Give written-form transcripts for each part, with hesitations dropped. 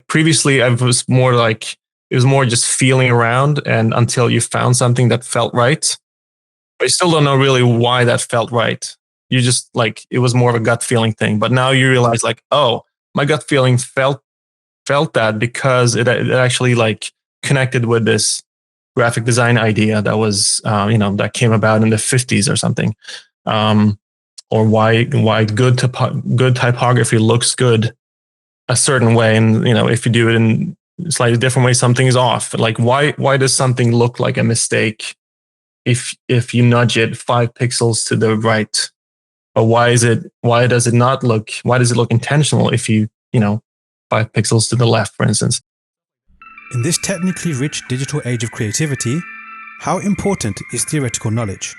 previously I was more like, it was more just feeling around and until you found something that felt right. But you still don't know really why that felt right. You just like, it was more of a gut feeling thing. But now you realize like, oh, my gut feeling felt that because it actually like connected with this graphic design idea that was, that came about in the 50s or something. Or why good typography looks good a certain way. And, if you do it in a slightly different way, something is off. Like why does something look like a mistake if you nudge it 5 pixels to the right? Or why does it look intentional if you 5 pixels to the left, for instance? In this technically rich digital age of creativity, how important is theoretical knowledge?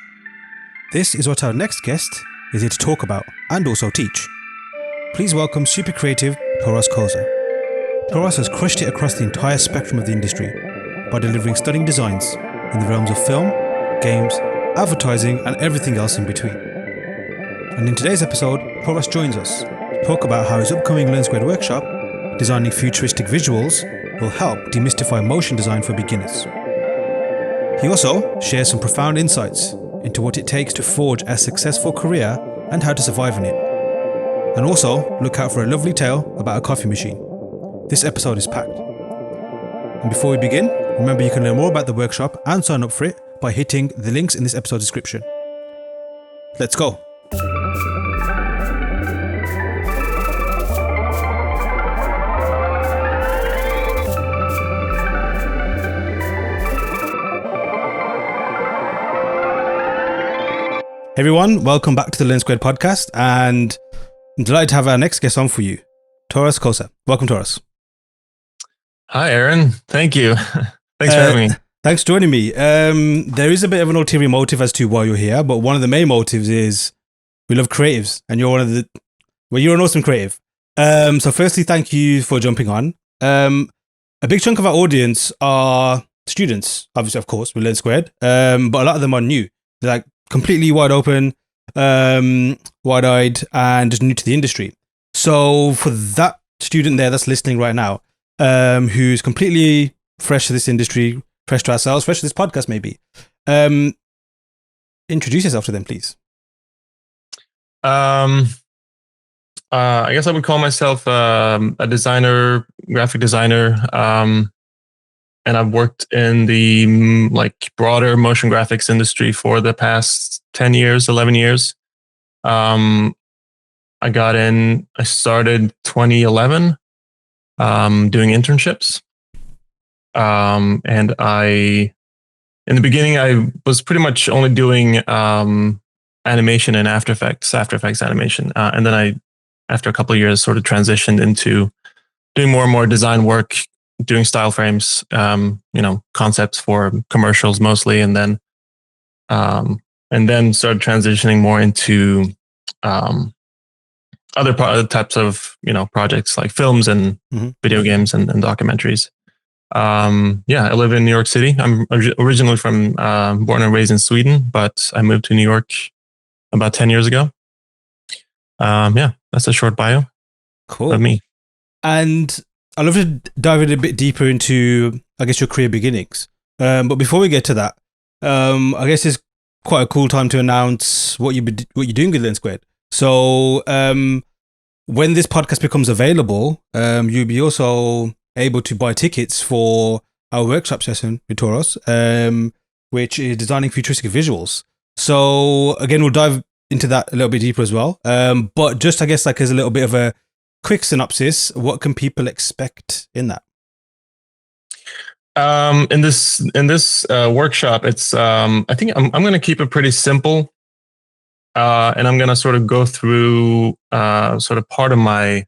This is what our next guest is here to talk about and also teach. Please welcome super creative Toros Kose. Toros has crushed it across the entire spectrum of the industry by delivering stunning designs in the realms of film, games, advertising and everything else in between. And in today's episode, Toros joins us to talk about how his upcoming Learn Squared workshop, Designing Futuristic Visuals, will help demystify motion design for beginners. He also shares some profound insights into what it takes to forge a successful career and how to survive in it. And also, look out for a lovely tale about a coffee machine. This episode is packed. And before we begin, remember you can learn more about the workshop and sign up for it by hitting the links in this episode description. Let's go. Hey everyone, welcome back to the Learn Squared podcast, and I'm delighted to have our next guest on for you, Toros Kose. Welcome, Toros. Hi, Aaron. Thank you. Thanks for having me. Thanks for joining me. There is a bit of an ulterior motive as to why you're here, but one of the main motives is we love creatives, and you're you're an awesome creative. So firstly, thank you for jumping on. A big chunk of our audience are students, obviously, of course, we Learn Squared, but a lot of them are new. They're like completely wide open, wide-eyed, and just new to the industry. So for that student there that's listening right now, who's completely fresh to this industry, fresh to ourselves, fresh to this podcast maybe, introduce yourself to them, please. I guess I would call myself a designer, graphic designer, and I've worked in the broader motion graphics industry for the past 10 years, 11 years. I started 2011 doing internships. And in the beginning, I was pretty much only doing animation in After Effects animation. And then after a couple of years, sort of transitioned into doing more and more design work, doing style frames, concepts for commercials mostly, and then started transitioning more into other types of projects like films and video games and documentaries. I live in New York City. I'm originally from born and raised in Sweden, but I moved to New York about 10 years ago. That's a short bio. Cool. Of me. And I'd love to dive in a bit deeper into, I guess, your career beginnings. But before we get to that, I guess it's quite a cool time to announce what you're doing with Learn Squared. So when this podcast becomes available, you'll be also able to buy tickets for our workshop session with Toros, which is Designing Futuristic Visuals. So again, we'll dive into that a little bit deeper as well. But just, I guess, like as a little bit of a quick synopsis, what can people expect in that? In this workshop, it's I think I'm going to keep it pretty simple, and I'm going to sort of go through sort of part of my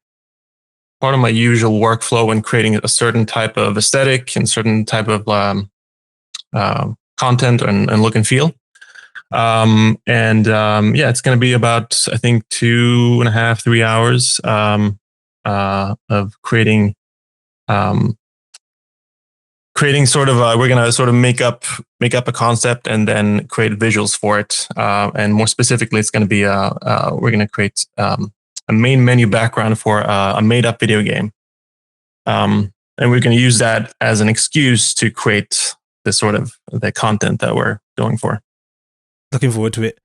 usual workflow when creating a certain type of aesthetic and certain type of content and look and feel. It's going to be about, I think, 2.5, 3 hours of creating sort of we're going to sort of make up a concept and then create visuals for it. And more specifically, it's going to be we're going to create a main menu background for a made up video game. And we're going to use that as an excuse to create the sort of the content that we're going for. Looking forward to it.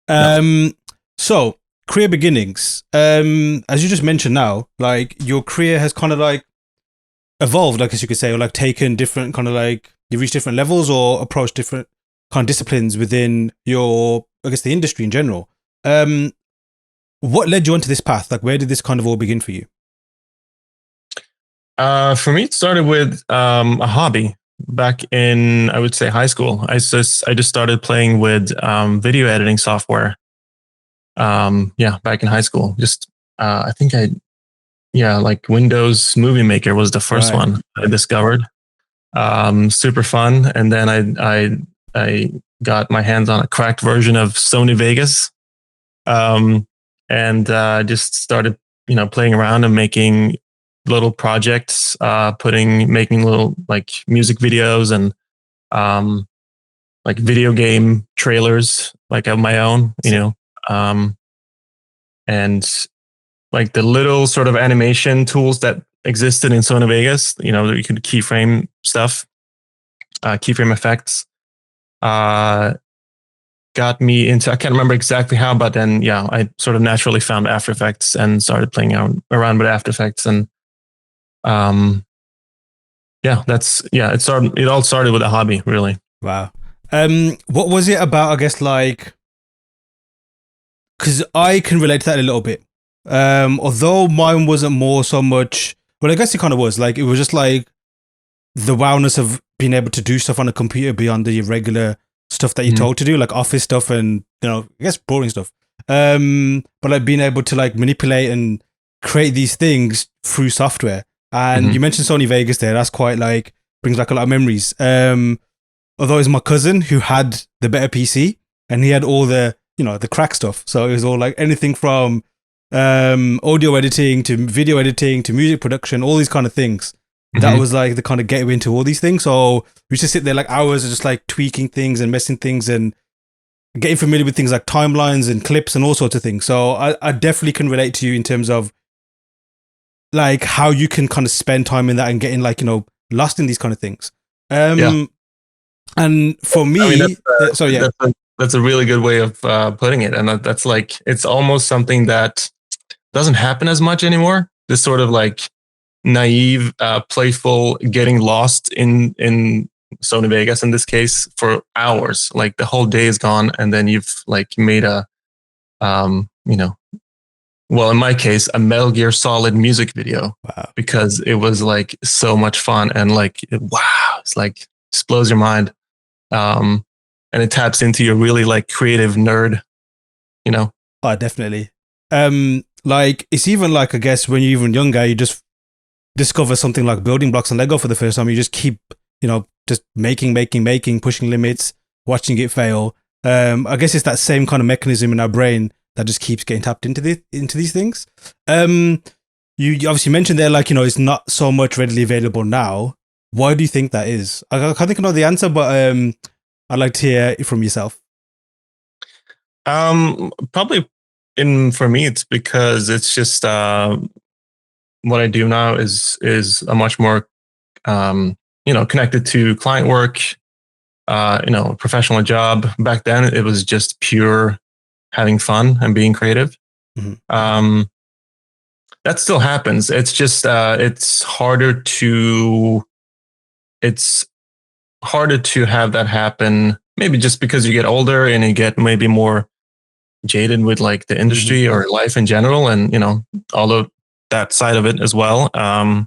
Yeah. So career beginnings. As you just mentioned now, like your career has kind of like evolved, I guess you could say, or like taken different kind of like you reached different levels or approached different kind of disciplines within your, I guess, the industry in general. What led you onto this path? Like, where did this kind of all begin for you? For me, it started with a hobby back in, I would say, high school. I just started playing with video editing software. Back in high school. Just I think like Windows Movie Maker was the first one I discovered. Super fun. And then I got my hands on a cracked version of Sony Vegas, and just started playing around and making little projects, making little like music videos and like video game trailers, like of my own, and like the little sort of animation tools that existed in Sony Vegas, you could keyframe stuff, keyframe effects, got me into, I can't remember exactly how, but then, I sort of naturally found After Effects and started playing around with After Effects. And, it all started with a hobby, really. Wow. What was it about, I guess, like, because I can relate to that a little bit. Although mine wasn't more so much, well, I guess it kind of was. Like, it was just like the wowness of being able to do stuff on a computer beyond the regular stuff that you're told to do, like office stuff and, I guess boring stuff. But like being able to like manipulate and create these things through software. And you mentioned Sony Vegas there. That's quite like, brings like a lot of memories. Although it's my cousin who had the better PC and he had all the, the crack stuff. So it was all like anything from audio editing to video editing to music production, all these kind of things. That was like the kind of gateway into all these things. So we just sit there like hours of just like tweaking things and messing things and getting familiar with things like timelines and clips and all sorts of things. So I definitely can relate to you in terms of like how you can kind of spend time in that and getting like, lost in these kind of things. And for me, that's a really good way of putting it. And that's like, it's almost something that doesn't happen as much anymore. This sort of like naive, playful, getting lost in Sony Vegas in this case for hours. Like the whole day is gone, and then you've like made a, well, in my case, a Metal Gear Solid music video. Wow. Because it was like so much fun and like it's like just blows your mind, and it taps into your really like creative nerd, Oh, definitely. Like it's even like I guess when you're even younger, you just discover something like building blocks and Lego for the first time. You just keep, just making, pushing limits, watching it fail. I guess it's that same kind of mechanism in our brain that just keeps getting tapped into these things. You obviously mentioned there, like, it's not so much readily available now. Why do you think that is? I can't think I know the answer, but I'd like to hear it from yourself. Probably for me, it's because it's just what I do now is a much more connected to client work, professional job. Back then, it was just pure having fun and being creative. That still happens. It's just it's harder to have that happen. Maybe just because you get older and you get maybe more jaded with like the industry or life in general, and all of that side of it as well. And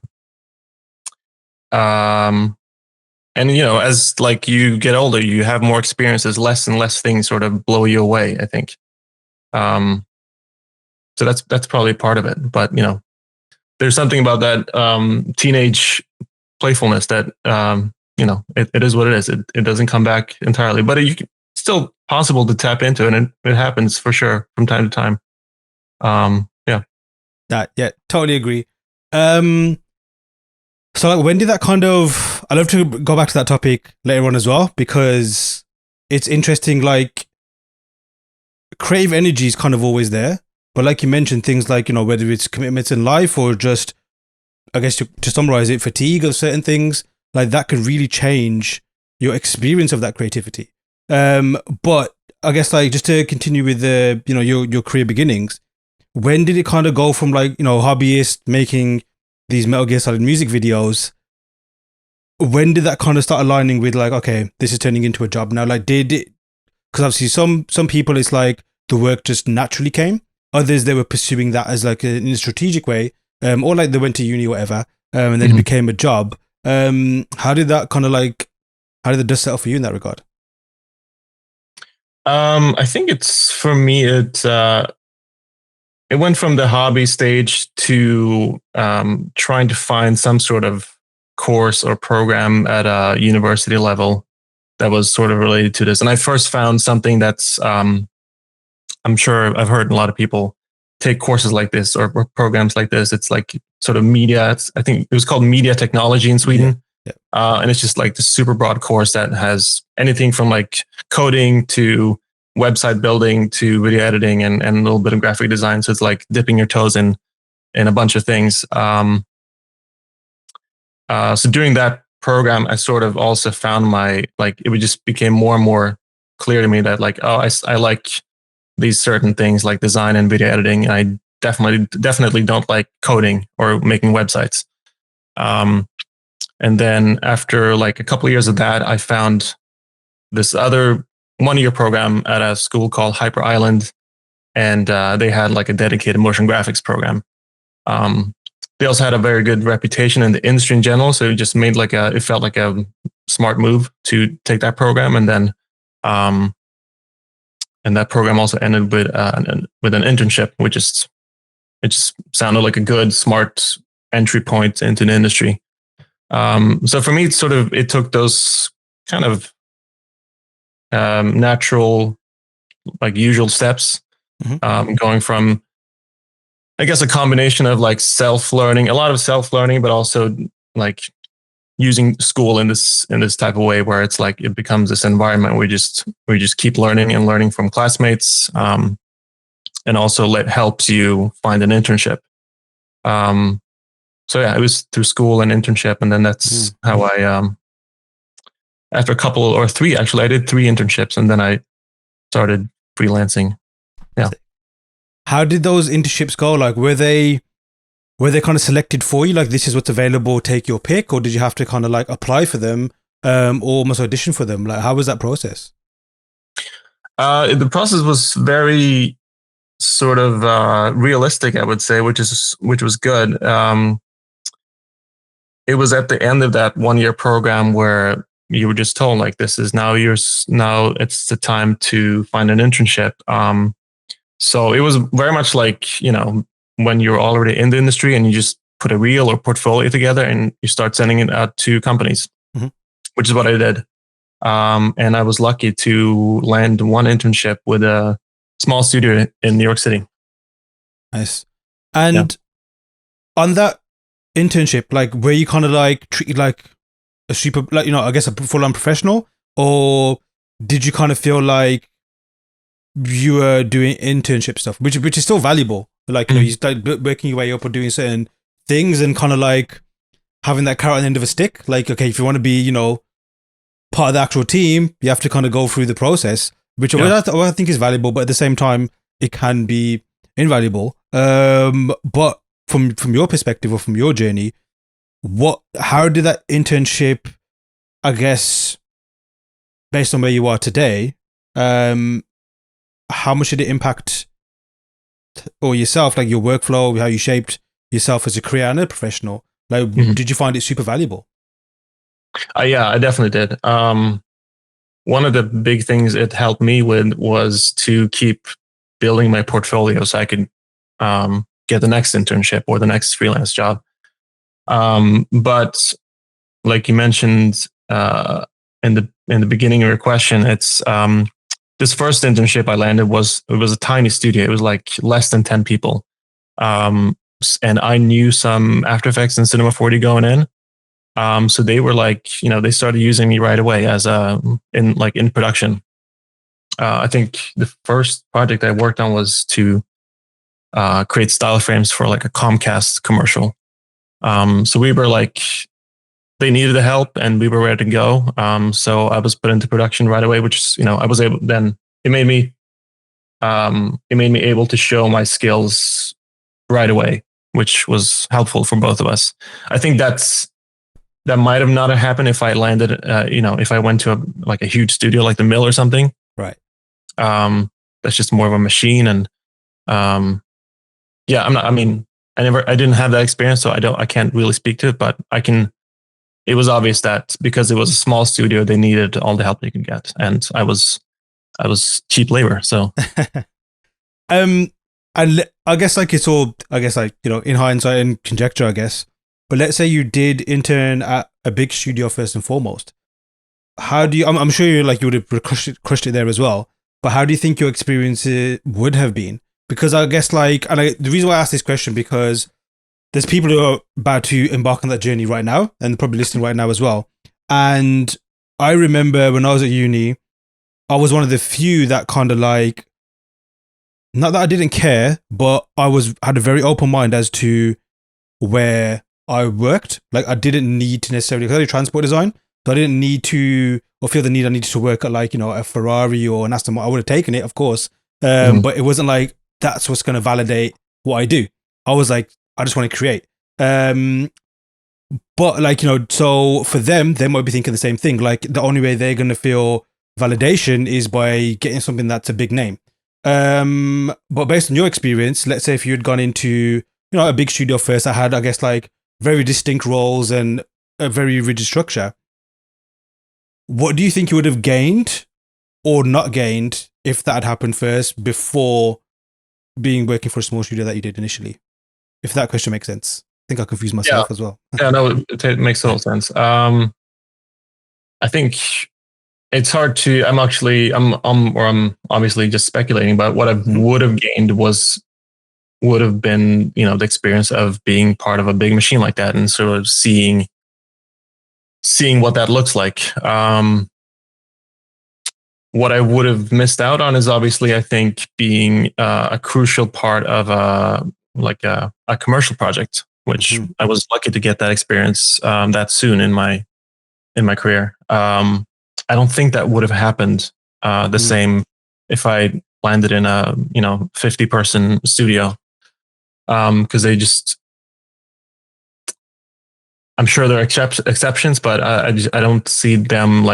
as like you get older, you have more experiences, less and less things sort of blow you away, I think. So that's probably part of it. But there's something about that teenage playfulness that it is what it is. It doesn't come back entirely, but it's still possible to tap into, and it happens for sure from time to time. Totally agree. So like, when did that kind of, I'd love to go back to that topic later on as well, because it's interesting, like creative energy is kind of always there. But like you mentioned, things like, whether it's commitments in life or just I guess to summarize it, fatigue of certain things, like that can really change your experience of that creativity. But I guess like just to continue with the, your career beginnings, when did it kind of go from like, hobbyist making these Metal Gear Solid music videos? When did that kind of start aligning with like, okay, this is turning into a job now? Like, did it? Because obviously, some people, it's like the work just naturally came. Others, they were pursuing that as like in a strategic way, or like they went to uni or whatever, and then it became a job. How did that kind of like? How did the dust settle for you in that regard? I think it's for me. It went from the hobby stage to trying to find some sort of course or program at a university level that was sort of related to this. And I first found something that's, I'm sure I've heard a lot of people take courses like this or programs like this. It's like sort of media. I think it was called media technology in Sweden. Yeah. And it's just like the super broad course that has anything from like coding to website building to video editing and a little bit of graphic design. So it's like dipping your toes in a bunch of things. So during that program, I sort of also found it just became more and more clear to me that like, oh, I like these certain things like design and video editing. And I definitely don't like coding or making websites. And then after like a couple of years of that, I found this other 1-year program at a school called Hyper Island. And they had like a dedicated motion graphics program. They also had a very good reputation in the industry in general. So it just made it felt like a smart move to take that program. And then, and that program also ended with an internship, which it just sounded like a good, smart entry point into the industry. So for me, it took those kind of natural, like usual steps, going from, I guess, a combination of like a lot of self-learning, but also like using school in this type of way where it's like it becomes this environment where you just keep learning and learning from classmates, and also helps you find an internship. So yeah, it was through school and internship, and then that's how I after a couple or three, actually, I did 3 internships, and then I started freelancing. Yeah. How did those internships go? Like, were they kind of selected for you? Like, this is what's available, take your pick, or did you have to kind of like apply for them, or almost audition for them? Like, how was that process? The process was very sort of realistic, I would say, which was good. It was at the end of that 1-year program where you were just told like, this is now it's the time to find an internship. So it was very much like, when you're already in the industry and you just put a reel or portfolio together and you start sending it out to companies, which is what I did. And I was lucky to land one internship with a small studio in New York City. Nice. And on that internship, like, were you kind of like treated like a super, like, I guess a full-on professional, or did you kind of feel like you were doing internship stuff, which is still valuable? Like, you start working your way up or doing certain things and kind of like having that carrot on the end of a stick. Like, okay, if you want to be, part of the actual team, you have to kind of go through the process, which I think is valuable, but at the same time, it can be invaluable. But from your perspective or from your journey, how did that internship, I guess, based on where you are today, how much did it impact or yourself, like your workflow, how you shaped yourself as a career and a professional? Like, did you find it super valuable? Yeah, I definitely did. One of the big things it helped me with was to keep building my portfolio so I could get the next internship or the next freelance job. But like you mentioned in the beginning of your question, it's this first internship I landed was a tiny studio. It was like less than 10 people, and I knew some After Effects and Cinema 4D going in. So they were like, they started using me right away as in production. I think the first project I worked on was to create style frames for like a Comcast commercial. So we were like, they needed the help and we were ready to go. So I was put into production right away, which is, I was able, then it made me able to show my skills right away, which was helpful for both of us. I think that might have not happened if I landed, if I went to a huge studio like the Mill or something. Right. That's just more of a machine. And yeah, I didn't have that experience, so I can't really speak to it, but it was obvious that because it was a small studio, they needed all the help they could get. And I was cheap labor. So, and I guess it's all, in hindsight and conjecture, I guess, but let's say you did intern at a big studio first and foremost. How do you, I'm sure you would have crushed it there as well, but how do you think your experience would have been? Because I guess the reason why I asked this question, because there's people who are about to embark on that journey right now and probably listening right now as well. And I remember when I was at uni, I was one of the few that kind of not that I didn't care, but I had a very open mind as to where I worked. Like I didn't need to necessarily, because I did transport design, so I didn't need to, or feel the need I needed to work at a Ferrari or an Aston Martin. I would have taken it, of course. But it wasn't like, that's what's going to validate what I do. I was like, I just want to create. But so for them, they might be thinking the same thing. Like the only way they're going to feel validation is by getting something that's a big name. But based on your experience, let's say if you'd gone into, a big studio first that had, I guess, very distinct roles and a very rigid structure, what do you think you would have gained or not gained if that had happened first before working for a small studio that you did initially? If that question makes sense. I think I confused myself as well. Yeah, no, it makes total sense. I think it's hard to, I'm obviously just speculating, but what I would have gained would have been, the experience of being part of a big machine like that and sort of seeing what that looks like. What I would have missed out on is obviously, I think, being a crucial part of a commercial project, which I was lucky to get that experience that soon in my career. I don't think that would have happened the same if I landed in a 50-person studio, because they just, I'm sure there are exceptions, but I don't see them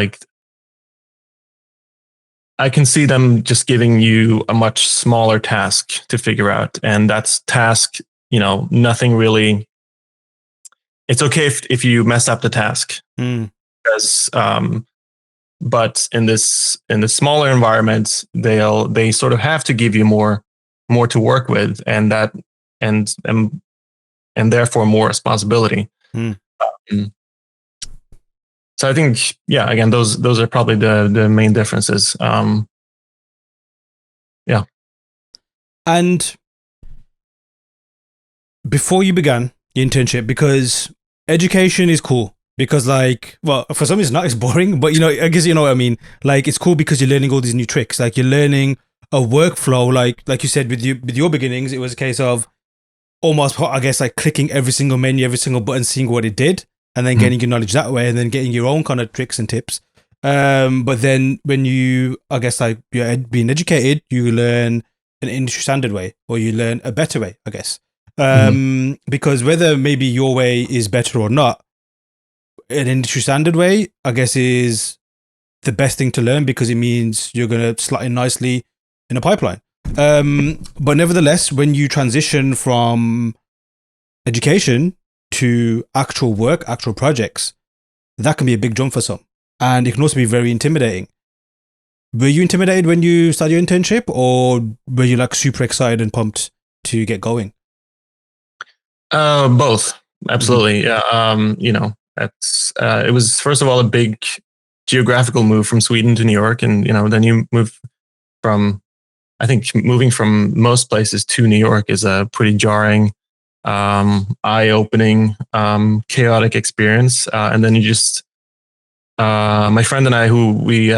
I can see them just giving you a much smaller task to figure out. And that's task, nothing really, it's okay if you mess up the task, because, but in the smaller environments, they sort of have to give you more to work with, and that, and therefore more responsibility. So I think, again, those are probably the main differences. Yeah. And before you began your internship, because education is cool, because for some it's not, it's boring, but I guess you know what I mean. It's cool because you're learning all these new tricks. You're learning a workflow. Like you said, with your beginnings, it was a case of almost, I guess, clicking every single menu, every single button, seeing what it did, and then getting your knowledge that way, and then getting your own kind of tricks and tips. But then when you, I guess, you're being educated, you learn an industry standard way, or you learn a better way, I guess. Because whether maybe your way is better or not, an industry standard way, I guess, is the best thing to learn, because it means you're going to slot in nicely in a pipeline. But nevertheless, when you transition from education to actual work, actual projects, that can be a big jump for some. And it can also be very intimidating. Were you intimidated when you started your internship, or were you super excited and pumped to get going? Both. Absolutely. Yeah. It was, first of all, a big geographical move from Sweden to New York. And, then you move from, I think moving from most places to New York is a pretty jarring, eye-opening, chaotic experience. And then you just, my friend and I, who we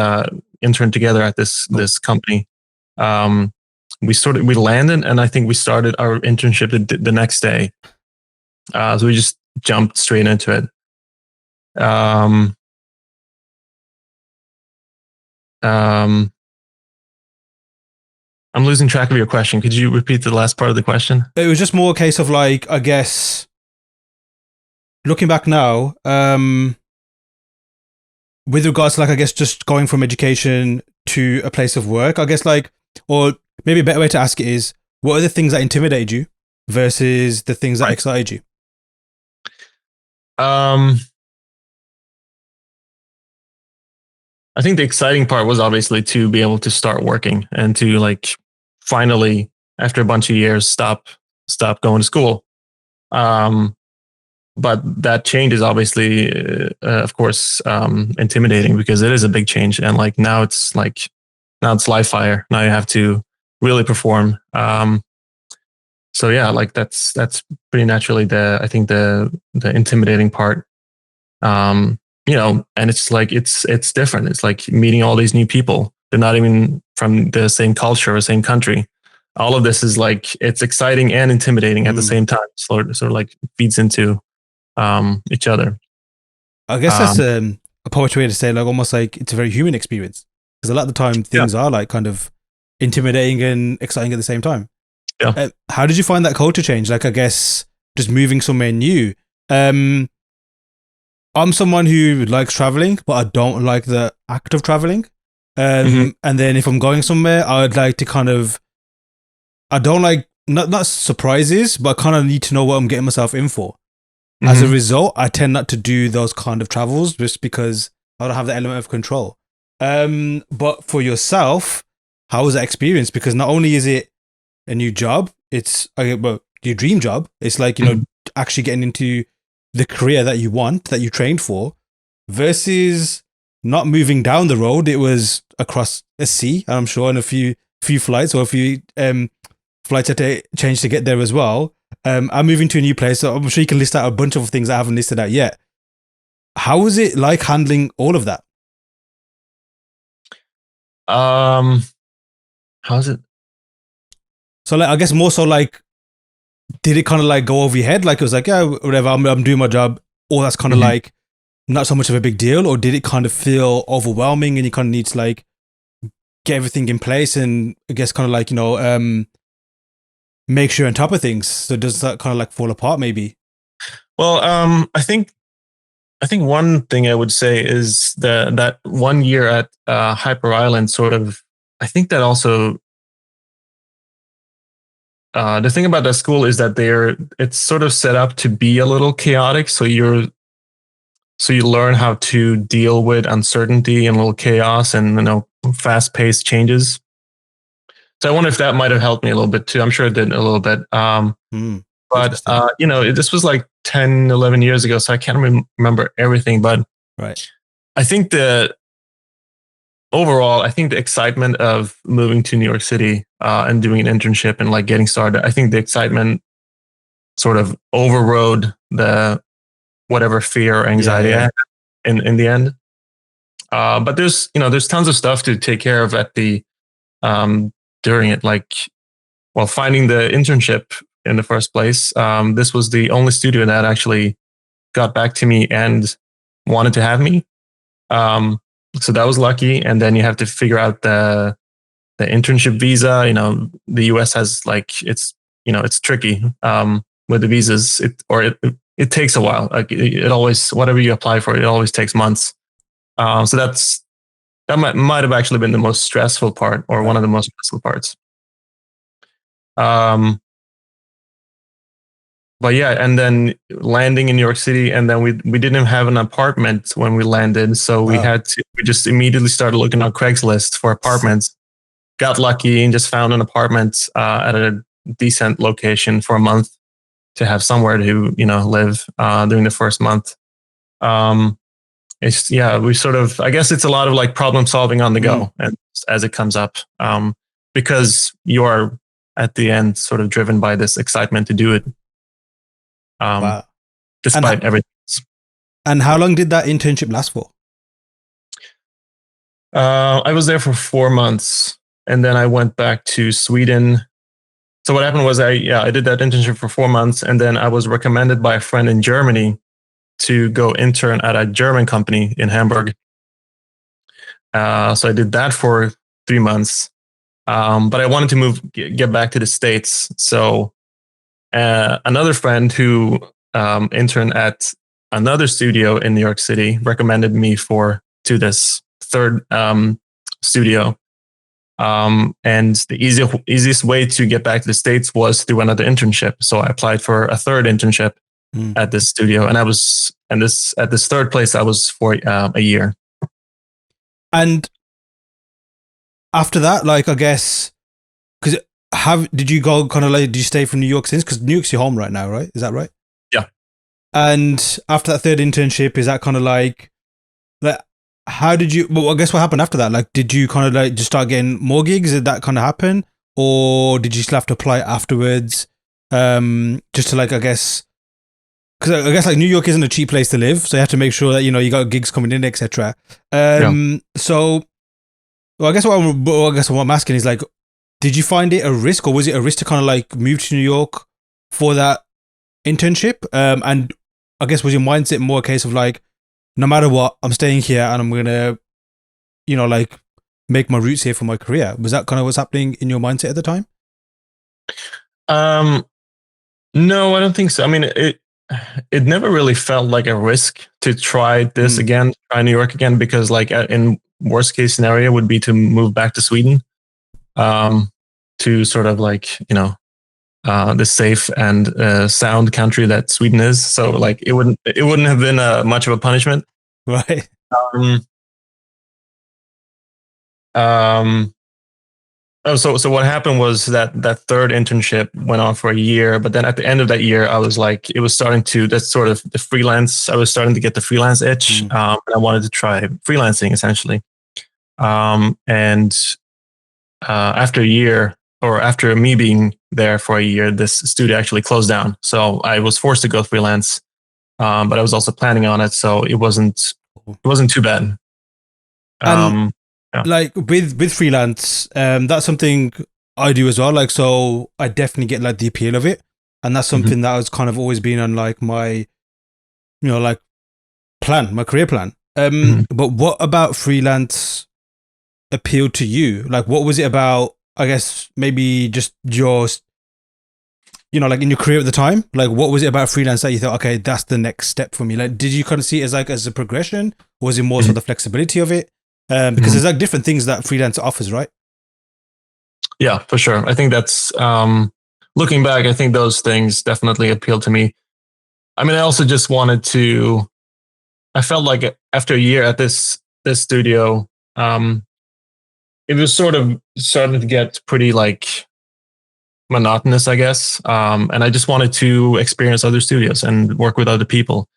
interned together at this company, we landed, and I think we started our internship the next day. So we just jumped straight into it. Um, um, I'm losing track of your question. Could you repeat the last part of the question? It was just more a case of like, I guess, looking back now, with regards to like, I guess, just going from education to a place of work, I guess, like, or maybe a better way to ask it is, what are the things that intimidated you versus the things that Right. excited you? I think the exciting part was obviously to be able to start working and to like finally, after a bunch of years, stop going to school. Um, but that change is obviously, of course, intimidating because it is a big change. And now it's live fire. Now you have to really perform. So yeah, like that's pretty naturally I think the intimidating part. And it's like it's different. It's like meeting all these new people. They're not even from the same culture or same country. All of this is like it's exciting and intimidating at the same time. Sort of like feeds into each other. I guess that's Um, a poetry way to say, like, almost like it's a very human experience, because a lot of the time yeah, things are like kind of intimidating and exciting at the same time. yeah. How did you find that culture change? Like, I guess just moving somewhere new. Um, I'm someone who likes traveling, but I don't like the act of traveling. Hmm. And then if I'm going somewhere, I'd like to kind of, I don't like, not surprises, but I kind of need to know what I'm getting myself in for. As a Hmm. result, I tend not to do those kind of travels just because I don't have the element of control. But for yourself, how was that experience? Because not only is it a new job, it's well, your dream job. It's like, you know, Hmm. actually getting into the career that you want, that you trained for, versus not moving down the road. It was across a sea, I'm sure, and a few flights or a few flights had to change to get there as well. I'm moving to a new place, so I'm sure you can list out a bunch of things I haven't listed out yet. How was it like handling all of that? Um, how's it? So, like, I guess more so like, did it kind of like go over your head? Like, it was like, yeah, whatever, I'm doing my job. Or that's kind of Mhm. like not so much of a big deal. Or did it kind of feel overwhelming and you kind of need to like get everything in place and I guess kind of like, you know, make sure on top of things. So does that kind of like fall apart maybe? Well, I think one thing I would say is that 1 year at Hyper Island sort of. I think that also the thing about that school is that it's sort of set up to be a little chaotic. So you learn how to deal with uncertainty and a little chaos and fast paced changes. So I wonder if that might have helped me a little bit too. I'm sure it did a little bit. Hmm. But Interesting. this was like 10, 11 years ago, so I can't remember everything. But Right. I think I think the excitement of moving to New York City and doing an internship and like getting started, I think the excitement sort of overrode the whatever fear or Yeah. anxiety I Yeah. had in the end. But there's tons of stuff to take care of at the during it, like finding the internship in the first place. This was the only studio that actually got back to me and wanted to have me. Um, so that was lucky. And then you have to figure out the internship visa. The US has like it's tricky with the visas. It takes a while. Like it always, whatever you apply for, it always takes months. So that might have actually been the most stressful part, or one Right. of the most stressful parts. Um, but yeah, and then landing in New York City, and then we didn't have an apartment when we landed, so Wow. we just immediately started looking on Craigslist for apartments. Got lucky and just found an apartment at a decent location for a month to have somewhere to live during the first month. Um, it's yeah, we sort of, I guess it's a lot of like problem solving on the Mm. go and as it comes up, because you are at the end sort of driven by this excitement to do it, um, Wow. And despite everything. and how long did that internship last for? I was there for 4 months, and then I went back to Sweden So what happened was I did that internship for 4 months, and then I was recommended by a friend in Germany to go intern at a German company in Hamburg. So I did that for 3 months. But I wanted to get back to the States. So another friend who interned at another studio in New York City recommended me to this third studio. And the easiest way to get back to the States was through another internship. So I applied for a third internship at this studio, and at this third place I was for a year. And after that, like, I guess, because did you go kind of like, did you stay from New York since? Because New York's your home right now, right? Is that right? Yeah. And after that third internship, is that kind of like, how did you, well, I guess what happened after that? Like, did you kind of like just start getting more gigs? Did that kind of happen? Or did you still have to apply afterwards? Just to like, I guess, because I guess like New York isn't a cheap place to live. So you have to make sure that, you got gigs coming in, etc. So, well, I guess what I'm asking is like, did you find it a risk, or was it a risk to kind of like move to New York for that internship? And I guess was your mindset more a case of like, no matter what, I'm staying here and I'm gonna, like make my roots here for my career? Was that kind of what's happening in your mindset at the time? No, I don't think so. I mean, it never really felt like a risk to try this again, try New York again, because like in worst case scenario would be to move back to Sweden, to sort of like, the safe and sound country that Sweden is. So like it wouldn't have been much of a punishment, right? So what happened was that third internship went on for a year, but then at the end of that year, I was like, it was starting to, that's sort of the freelance. I was starting to get the freelance itch, and I wanted to try freelancing essentially. And after a year, or after me being there for a year, this studio actually closed down. So I was forced to go freelance, but I was also planning on it, so it wasn't too bad. And like with freelance, that's something I do as well. Like, so I definitely get like the appeal of it, and that's something that has kind of always been on like my, like my career plan. But what about freelance appealed to you? Like, what was it about? I guess maybe just your, like in your career at the time, like what was it about freelance that you thought, okay, that's the next step for me? Like, did you kind of see it as a progression, or was it more so the flexibility of it? Because there's like different things that freelance offers, right? Yeah, for sure. I think that's, looking back, I think those things definitely appealed to me. I mean, I also just I felt like after a year at this studio, it was sort of starting to get pretty like monotonous, I guess. And I just wanted to experience other studios and work with other people.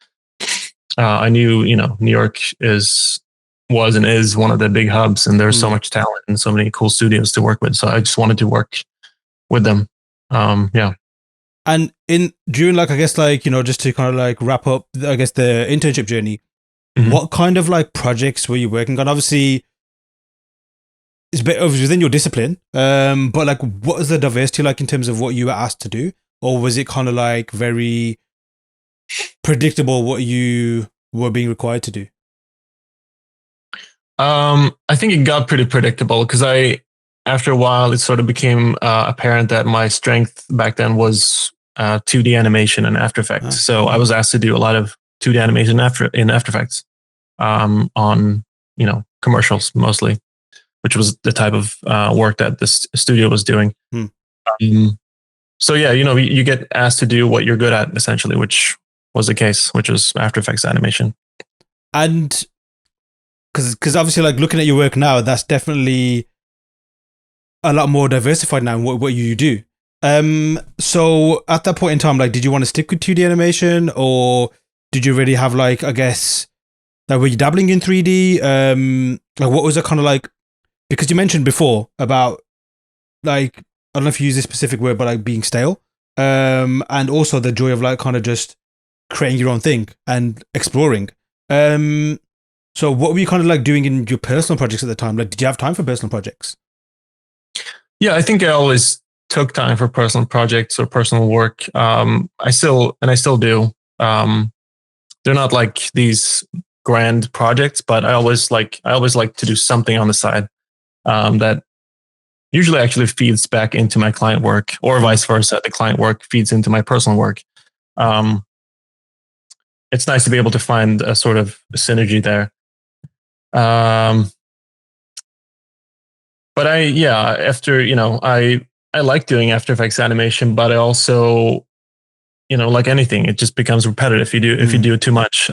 I knew, New York was and is one of the big hubs, and there's so much talent and so many cool studios to work with. So I just wanted to work with them. Yeah. And during like, I guess like, just to kind of like wrap up, I guess the internship journey, what kind of like projects were you working on? Obviously, it's a bit within your discipline, but like, what is the diversity like in terms of what you were asked to do? Or was it kind of like very predictable what you were being required to do? I think it got pretty predictable because after a while, it sort of became apparent that my strength back then was 2D animation and After Effects. So I was asked to do a lot of 2D animation in After Effects, on, commercials mostly, which was the type of work that this studio was doing. So yeah, you get asked to do what you're good at essentially, which was the case, which was After Effects animation. And because obviously, like looking at your work now, that's definitely a lot more diversified now in what you do. So at that point in time, like, did you want to stick with 2D animation, or did you already have like, I guess, like, were you dabbling in 3D? Like, what was it kind of like? Because you mentioned before about like, I don't know if you use this specific word, but like being stale. And also the joy of like kind of just creating your own thing and exploring. So what were you kind of like doing in your personal projects at the time? Like, did you have time for personal projects? Yeah, I think I always took time for personal projects or personal work. I still do. They're not like these grand projects, but I always like to do something on the side that usually actually feeds back into my client work, or vice versa. The client work feeds into my personal work. It's nice to be able to find a sort of synergy there. But after, I like doing After Effects animation, but I also, like anything, it just becomes repetitive if you do it too much.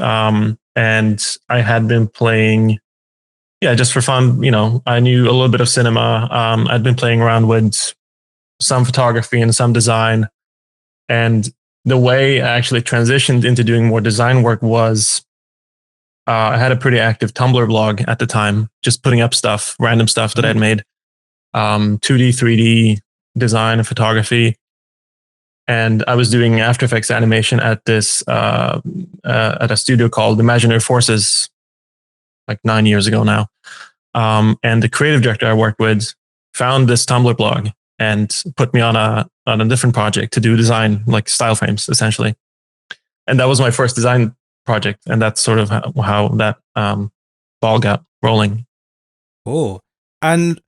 And I had been playing, just for fun. I knew a little bit of cinema. I'd been playing around with some photography and some design. And the way I actually transitioned into doing more design work was, I had a pretty active Tumblr blog at the time, just putting up random stuff that I had made. 2D, 3D design and photography. And I was doing After Effects animation at this, at a studio called Imaginary Forces, like 9 years ago now. And the creative director I worked with found this Tumblr blog and put me on a different project to do design, like style frames, essentially. And that was my first design project. And that's sort of how that ball got rolling. Oh, and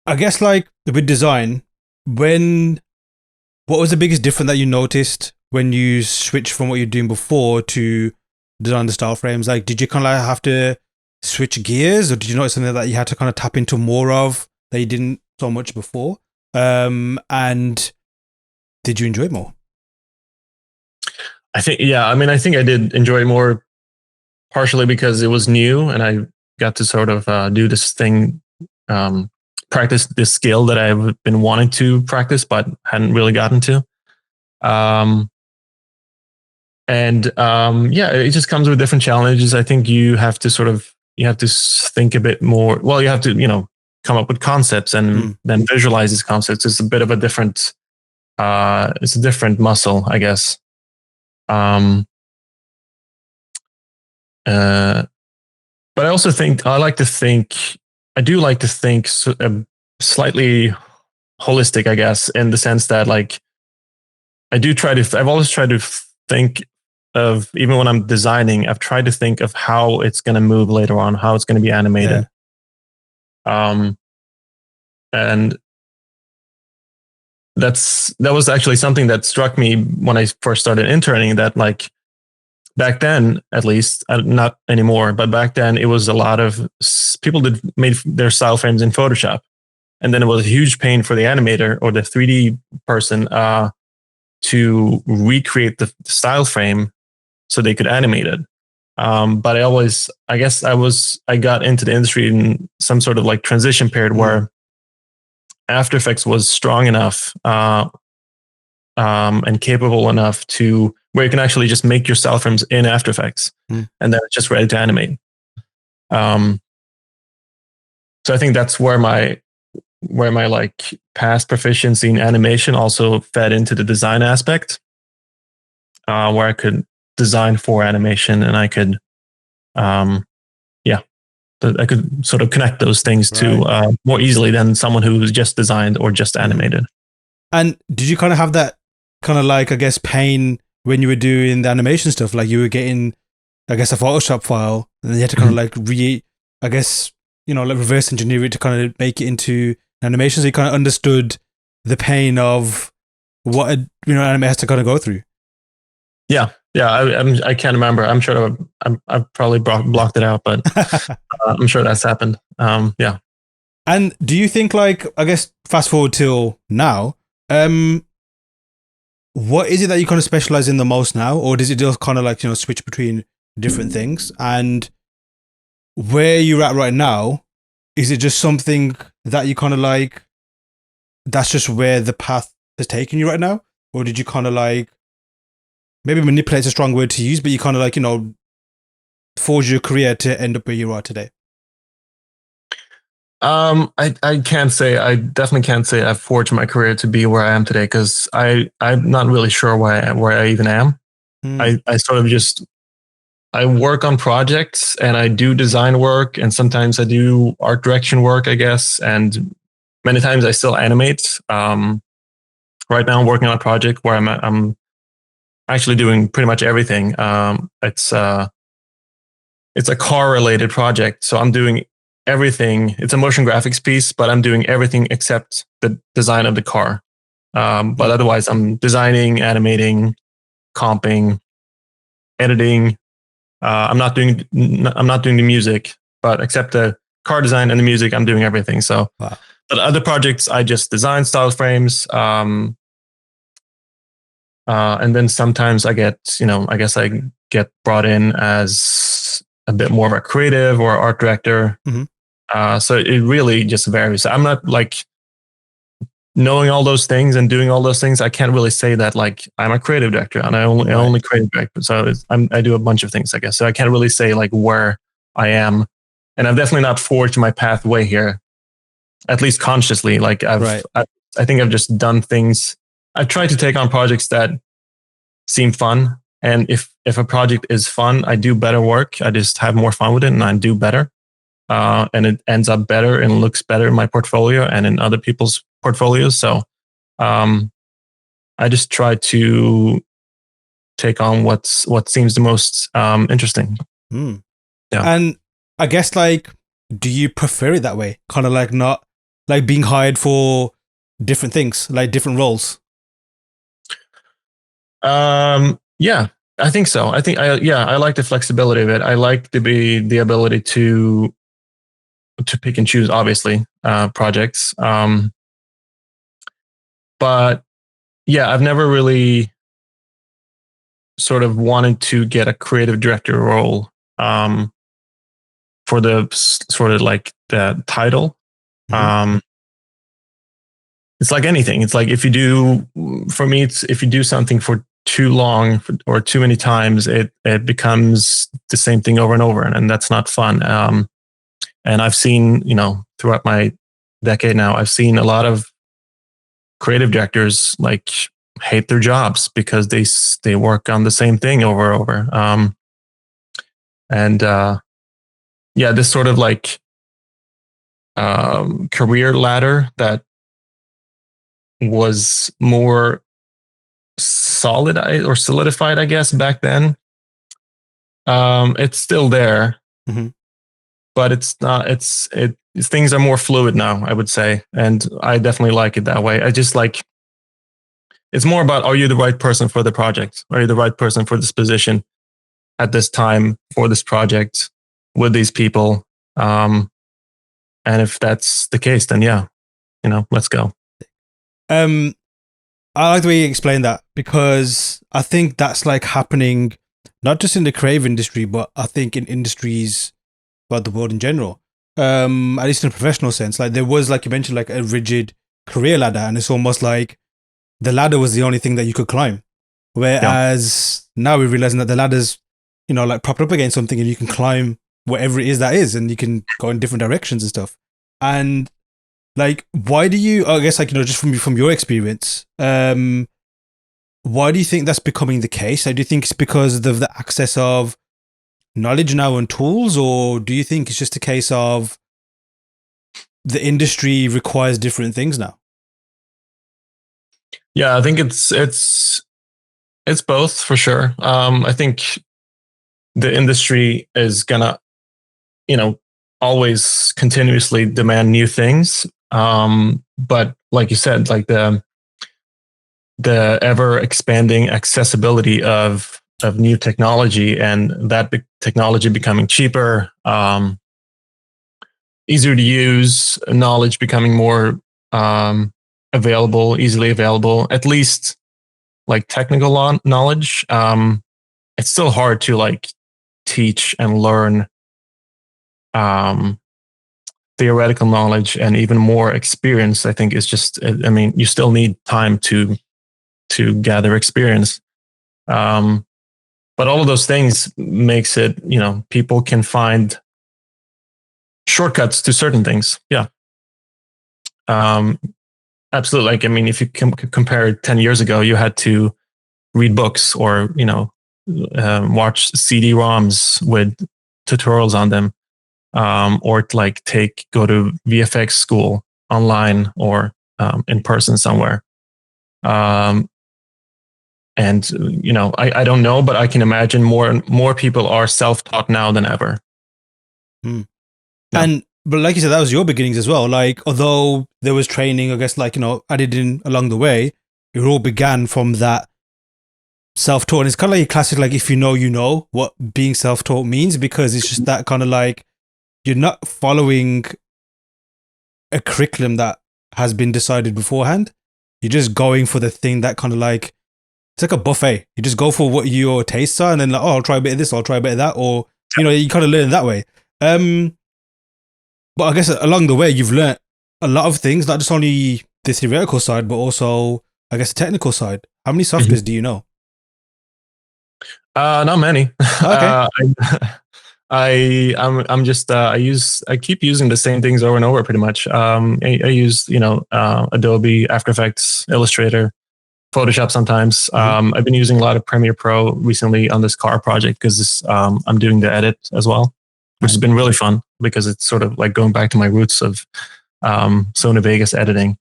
I guess like with design, what was the biggest difference that you noticed when you switched from what you're doing before to design the style frames? Like, did you kind of like have to switch gears, or did you notice something that you had to kind of tap into more of that you didn't so much before? And did you enjoy it more? I think I did enjoy it more, partially because it was new and I got to sort of do this thing, practice this skill that I've been wanting to practice but hadn't really gotten to. It just comes with different challenges. I think you have to think a bit more. Well, you have to, come up with concepts and then visualize these concepts. It's a bit of a different, it's a different muscle, I guess. But I also think I do like to think slightly holistic, I guess, in the sense that like I've always tried to think of, even when I'm designing, I've tried to think of how it's going to move later on, how it's going to be animated. Yeah. And that was actually something that struck me when I first started interning, that like back then, at least, not anymore, but back then it was a lot of people that made their style frames in Photoshop. And then it was a huge pain for the animator or the 3D person to recreate the style frame so they could animate it. But I got into the industry in some sort of like transition period where After Effects was strong enough and capable enough to where you can actually just make your style frames in After Effects and then it's just ready to animate. So I think that's where my like past proficiency in animation also fed into the design aspect, where I could design for animation and I could, I could sort of connect those things to more easily than someone who's just designed or just animated. And did you kind of have that kind of like, I guess, pain when you were doing the animation stuff? Like you were getting, I guess, a Photoshop file and then you had to kind of like like reverse engineer it to kind of make it into animation. So you kind of understood the pain of what an anime has to kind of go through. Yeah. I can't remember. I'm sure I've probably blocked it out, but I'm sure that's happened. Yeah. And do you think, like, I guess fast forward till now, what is it that you kind of specialize in the most now, or does it just kind of like switch between different things? And where you're at right now, is it just something that you kind of like? That's just where the path has taken you right now, or did you kind of like? Maybe manipulate is a strong word to use, but you kind of like, forge your career to end up where you are today. I definitely can't say I've forged my career to be where I am today, because I'm not really sure where I even am. I sort of I work on projects and I do design work and sometimes I do art direction work, I guess. And many times I still animate. Right now I'm working on a project where I'm actually doing pretty much everything. It's a car related project. So I'm doing everything. It's a motion graphics piece, but I'm doing everything except the design of the car. But otherwise I'm designing, animating, comping, editing. I'm not doing the music, but except the car design and the music, I'm doing everything. So, Wow. but other projects, I just design style frames. And then sometimes I get, I guess I get brought in as a bit more of a creative or art director. So it really just varies. I'm not like knowing all those things and doing all those things. I can't really say that like I'm a creative director and I only creative director. So I do a bunch of things, I guess. So I can't really say like where I am, and I've definitely not forged my pathway here, at least consciously. Like I think I've just done things. I've tried to take on projects that seem fun. And if a project is fun, I do better work. I just have more fun with it and I do better. And it ends up better and looks better in my portfolio and in other people's portfolios. So I just try to take on what seems the most interesting. Yeah. And I guess like, do you prefer it that way? Kind of like not like being hired for different things, like different roles? Yeah, I think so. I think I like the flexibility of it. I like the ability to pick and choose, obviously, projects. But yeah, I've never really sort of wanted to get a creative director role for the sort of like the title. It's like anything. It's like if you do something for too long or too many times, it becomes the same thing over and over, and that's not fun. And I've seen, throughout my decade now, I've seen a lot of creative directors like hate their jobs because they work on the same thing over and over. This sort of like career ladder that was more solid or solidified, I guess, back then. It's still there, but it's not. Things are more fluid now, I would say, and I definitely like it that way. I just like. It's more about, are you the right person for the project? Are you the right person for this position at this time for this project with these people? And if that's the case, then yeah, let's go. I like the way you explain that, because I think that's like happening not just in the creative industry, but I think in industries throughout the world in general. At least in a professional sense, like there was, like you mentioned, like a rigid career ladder, and it's almost like the ladder was the only thing that you could climb. Whereas now we're realizing that the ladder's, like propped up against something, and you can climb whatever it is that is, and you can go in different directions and stuff. And like, why do you, I guess, like, just from your experience, why do you think that's becoming the case? Like, do you think it's because of the access of knowledge now and tools, or do you think it's just a case of the industry requires different things now? Yeah, I think it's both for sure. I think the industry is gonna, always continuously demand new things. But like you said, like the ever expanding accessibility of new technology, and that technology becoming cheaper, easier to use, knowledge becoming more easily available, at least like technical knowledge. It's still hard to like teach and learn theoretical knowledge, and even more experience. I think is just, you still need time to gather experience. But all of those things makes it, people can find shortcuts to certain things. Yeah. Absolutely. Like, if you compare 10 years ago, you had to read books or, watch CD-ROMs with tutorials on them, or like go to VFX school. online or in person somewhere. And I don't know, but I can imagine more and more people are self-taught now than ever. Hmm. Yeah. But like you said, that was your beginnings as well. Like, although there was training, I guess, like, added in along the way, it all began from that self-taught. And it's kind of like a classic, like, if you know, you know what being self-taught means, because it's just that kind of like, you're not following a curriculum that has been decided beforehand. You're just going for the thing that kind of like, it's like a buffet. You just go for what your tastes are, and then like, oh, I'll try a bit of this, I'll try a bit of that, or you kind of learn that way. But I guess along the way, you've learned a lot of things, not just only the theoretical side, but also, I guess, the technical side. How many Mhm. softwares do you know? Not many. Okay. I'm just I keep using the same things over and over pretty much. I use Adobe, After Effects, Illustrator, Photoshop sometimes. Mm-hmm. I've been using a lot of Premiere Pro recently on this car project because I'm doing the edit as well, which has been really fun because it's sort of like going back to my roots of Sony Vegas editing.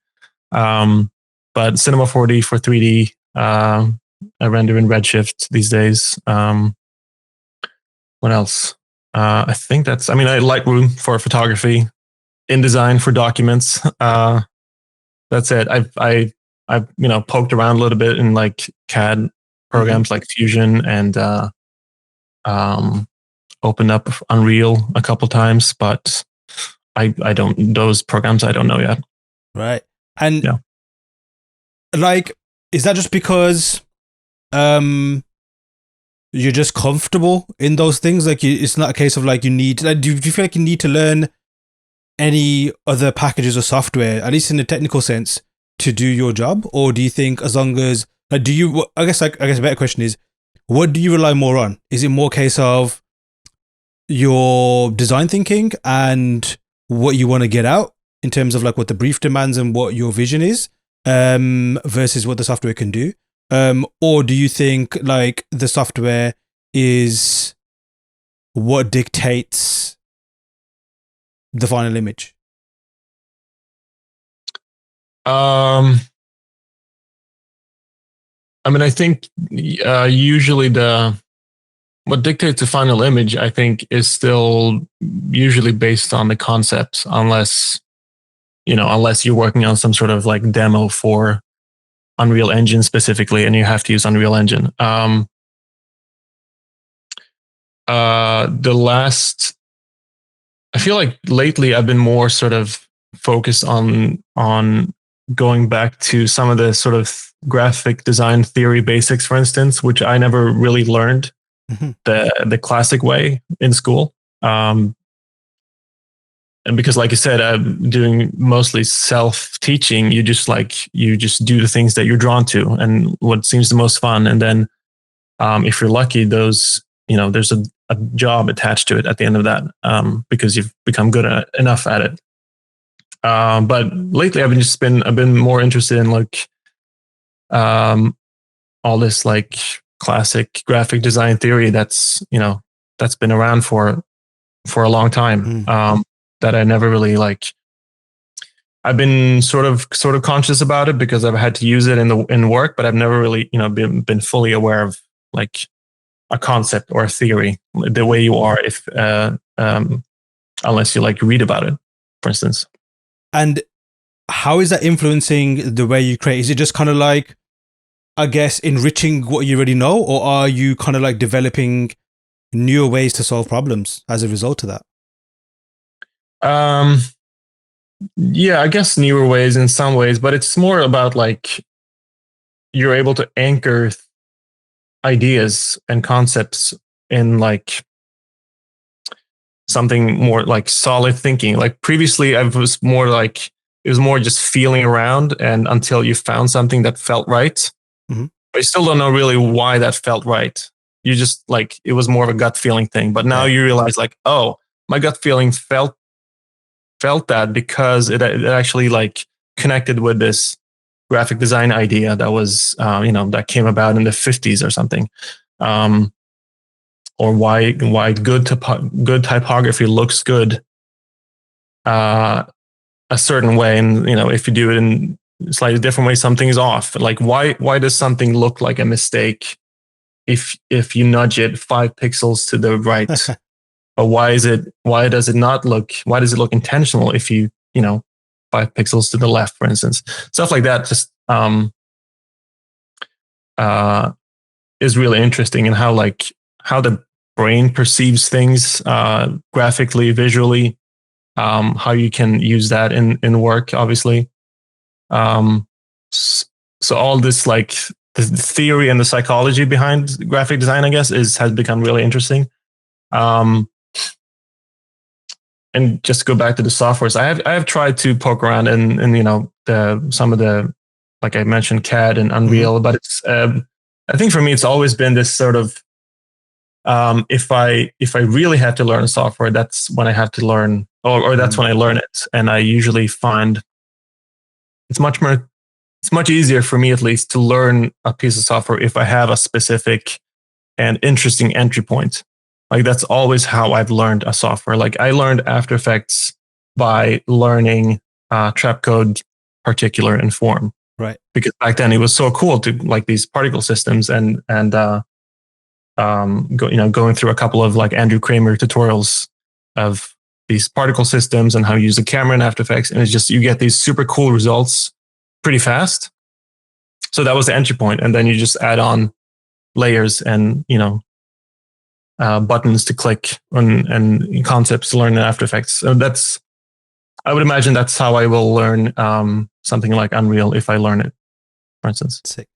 But Cinema 4D for 3D. I render in Redshift these days. What else? I think that's. I mean, I Lightroom for photography, InDesign for documents. That's it. I've poked around a little bit in like CAD programs like Fusion and opened up Unreal a couple times, but I don't those programs I don't know yet. Right. And Yeah. like, is that just because you're just comfortable in those things? Like, it's not a case of like you need. Like, do you feel like you need to learn any other packages or software, at least in a technical sense, to do your job, or do you think as long as like, do you? I guess a better question is, what do you rely more on? Is it more a case of your design thinking and what you want to get out in terms of like what the brief demands and what your vision is, versus what the software can do? Or do you think like the software is what dictates the final image? I mean, I think usually what dictates the final image, I think, is still usually based on the concept, unless you're working on some sort of like demo for Unreal Engine specifically, and you have to use Unreal Engine. I feel like lately I've been more sort of focused on going back to some of the sort of graphic design theory basics, for instance, which I never really learned the classic way in school. And because, like you said, I'm doing mostly self-teaching. You just do the things that you're drawn to and what seems the most fun. And then, if you're lucky, there's a job attached to it at the end of that, because you've become good enough at it. But lately, I've been more interested in like all this like classic graphic design theory that's been around for a long time. That I never really like. I've been sort of conscious about it because I've had to use it in work, but I've never really been fully aware of like a concept or a theory the way you are if unless you like read about it, for instance. And how is that influencing the way you create? Is it just kind of like, I guess, enriching what you already know, or are you kind of like developing newer ways to solve problems as a result of that? Yeah, I guess newer ways in some ways, but it's more about like you're able to anchor ideas and concepts in like something more like solid thinking. Like previously, I was more like it was more just feeling around, and until you found something that felt right, but you still don't know really why that felt right. You just like it was more of a gut feeling thing. But now you realize like, oh, my gut feeling felt that because it actually like connected with this graphic design idea that was that came about in the 50s or something, or why good typography looks good a certain way, and if you do it in a slightly different way, something is off. Like why does something look like a mistake if you nudge it 5 pixels to the right? Or why does it look intentional if you 5 pixels to the left, for instance? Stuff like that just is really interesting, and how the brain perceives things graphically, visually, how you can use that in work, obviously. So all this, like the theory and the psychology behind graphic design, I guess, has become really interesting. And just to go back to the softwares, I have tried to poke around in some of the, like I mentioned, CAD and Unreal, but it's I think for me it's always been this sort of if I really have to learn software, that's when I have to learn, or that's when I learn it, and I usually find it's much easier for me, at least, to learn a piece of software if I have a specific and interesting entry point. Like that's always how I've learned a software. Like I learned After Effects by learning Trapcode, Particular, and Form. Right. Because back then it was so cool to like these particle systems and going through a couple of like Andrew Kramer tutorials of these particle systems and how you use the camera in After Effects, and it's just you get these super cool results pretty fast. So that was the entry point, and then you just add on layers and buttons to click and concepts to learn in After Effects. So I would imagine that's how I will learn something like Unreal if I learn it, for instance. Sick.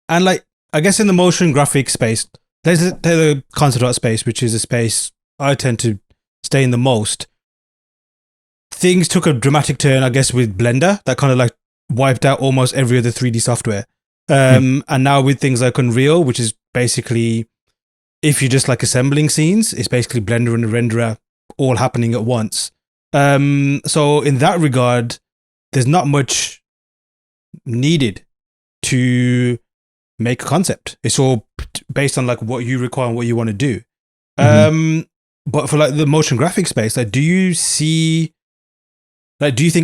And like, I guess in the motion graphic space, there's the concept art space, which is a space I tend to stay in the most. Things took a dramatic turn, I guess, with Blender, that kind of like wiped out almost every other 3D software. And now with things like Unreal, which is basically, if you're just like assembling scenes, it's basically Blender and the renderer all happening at once. So in that regard, there's not much needed to make a concept. It's all based on like what you require and what you want to do. But for like the motion graphic space, like, do you think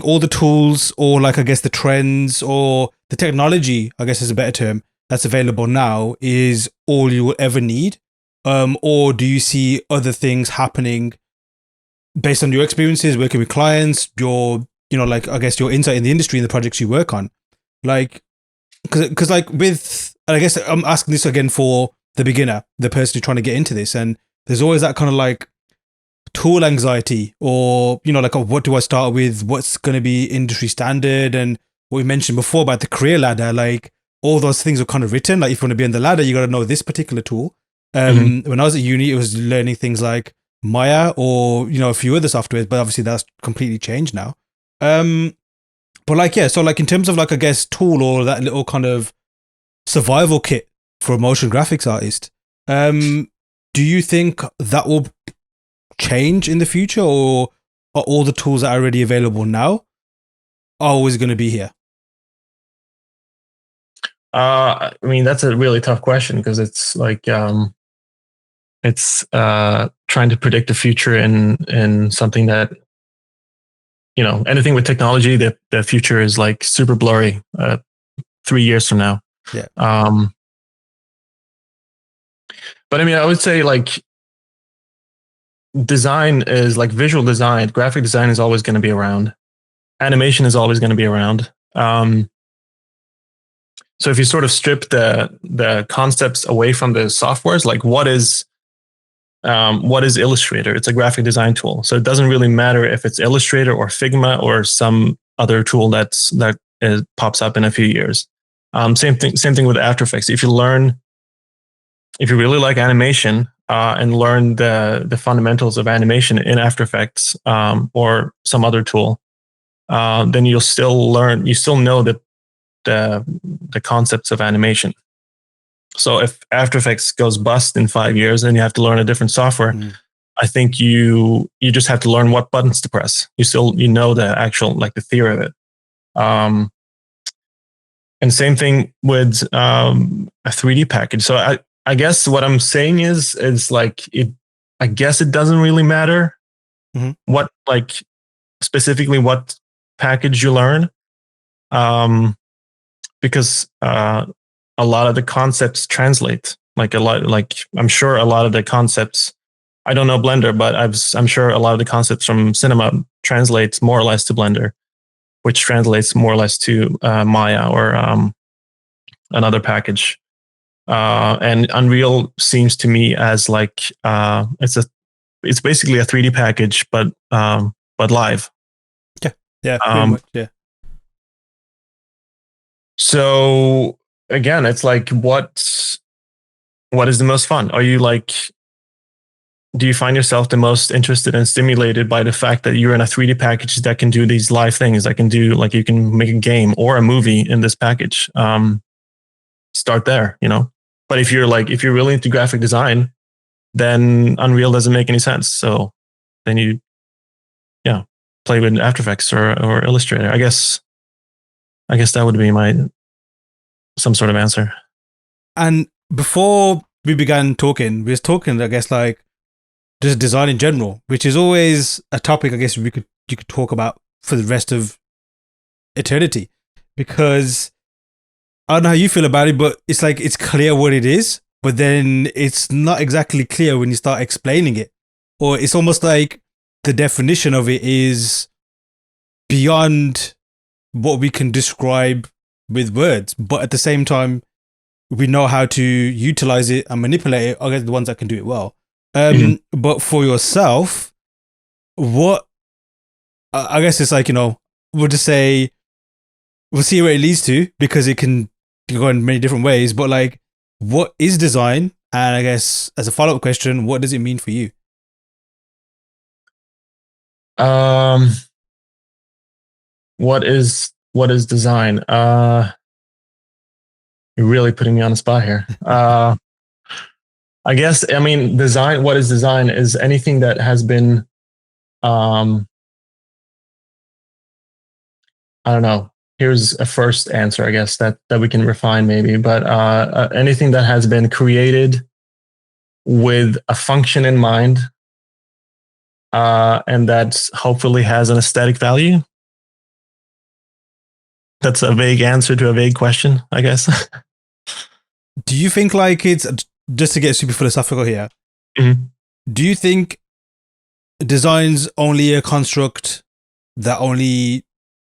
all the tools, or like, I guess the trends or the technology, I guess is a better term, that's available now is all you will ever need? Or do you see other things happening based on your experiences working with clients, your, like, I guess your insight in the industry and the projects you work on? Like, because like with, and I guess I'm asking this again for the beginner, the person who's trying to get into this, and there's always that kind of like tool anxiety, or, like, what do I start with? What's going to be industry standard? And what we mentioned before about the career ladder, like all those things are kind of written. Like if you want to be on the ladder, you got to know this particular tool. When I was at uni, it was learning things like Maya or, a few other softwares, but obviously that's completely changed now. But like, yeah, so like in terms of like, I guess, tool or that little kind of survival kit for a motion graphics artist, do you think that will change in the future, or are all the tools that are already available now always going to be here? I mean, that's a really tough question, because it's like it's trying to predict the future in something that, anything with technology, the future is like super blurry 3 years from now. Yeah. But I mean, I would say like design is like visual design, graphic design is always going to be around. Animation is always going to be around. So if you sort of strip the concepts away from the softwares, like what is Illustrator? It's a graphic design tool. So it doesn't really matter if it's Illustrator or Figma or some other tool that pops up in a few years. Same thing with After Effects. If you really like animation and learn the fundamentals of animation in After Effects or some other tool, then you still know the concepts of animation. So if After Effects goes bust in 5 years and you have to learn a different software, I think you just have to learn what buttons to press. You know the actual, like, the theory of it. And same thing with a 3D package. So I guess what I'm saying is like I guess it doesn't really matter what, like, specifically what package you learn, because a lot of the concepts translate. I'm sure a lot of the concepts. I don't know Blender, but I'm sure a lot of the concepts from Cinema translates more or less to Blender, which translates more or less to Maya or another package. And Unreal seems to me as like it's basically a 3D package, but live. Yeah, pretty much, yeah. So again, it's like what is the most fun? Are you like, do you find yourself the most interested and stimulated by the fact that you're in a 3D package that can do these live things, that can do, like, you can make a game or a movie in this package? Start there, you know. But if you're really into graphic design, then Unreal doesn't make any sense. So then you, play with After Effects or Illustrator. I guess that would be some sort of answer. And before we began talking, we was talking, I guess, like just design in general, which is always a topic I guess you could talk about for the rest of eternity, because I don't know how you feel about it, but it's like it's clear what it is, but then it's not exactly clear when you start explaining it. Or it's almost like the definition of it is beyond what we can describe with words, but at the same time, we know how to utilize it and manipulate it. I guess the ones that can do it well. But for yourself, what I guess it's like, we'll just say we'll see where it leads to, because it can go in many different ways. But like, what is design? And I guess as a follow-up question, what does it mean for you? What is design? You're really putting me on the spot here. I guess, I mean, design, what is design is anything that has been, I don't know. Here's a first answer, I guess, that we can refine maybe, but anything that has been created with a function in mind, and that hopefully has an aesthetic value. That's a vague answer to a vague question, I guess. Do you think, like, it's just to get super philosophical here? Mm-hmm. Do you think design's only a construct that only,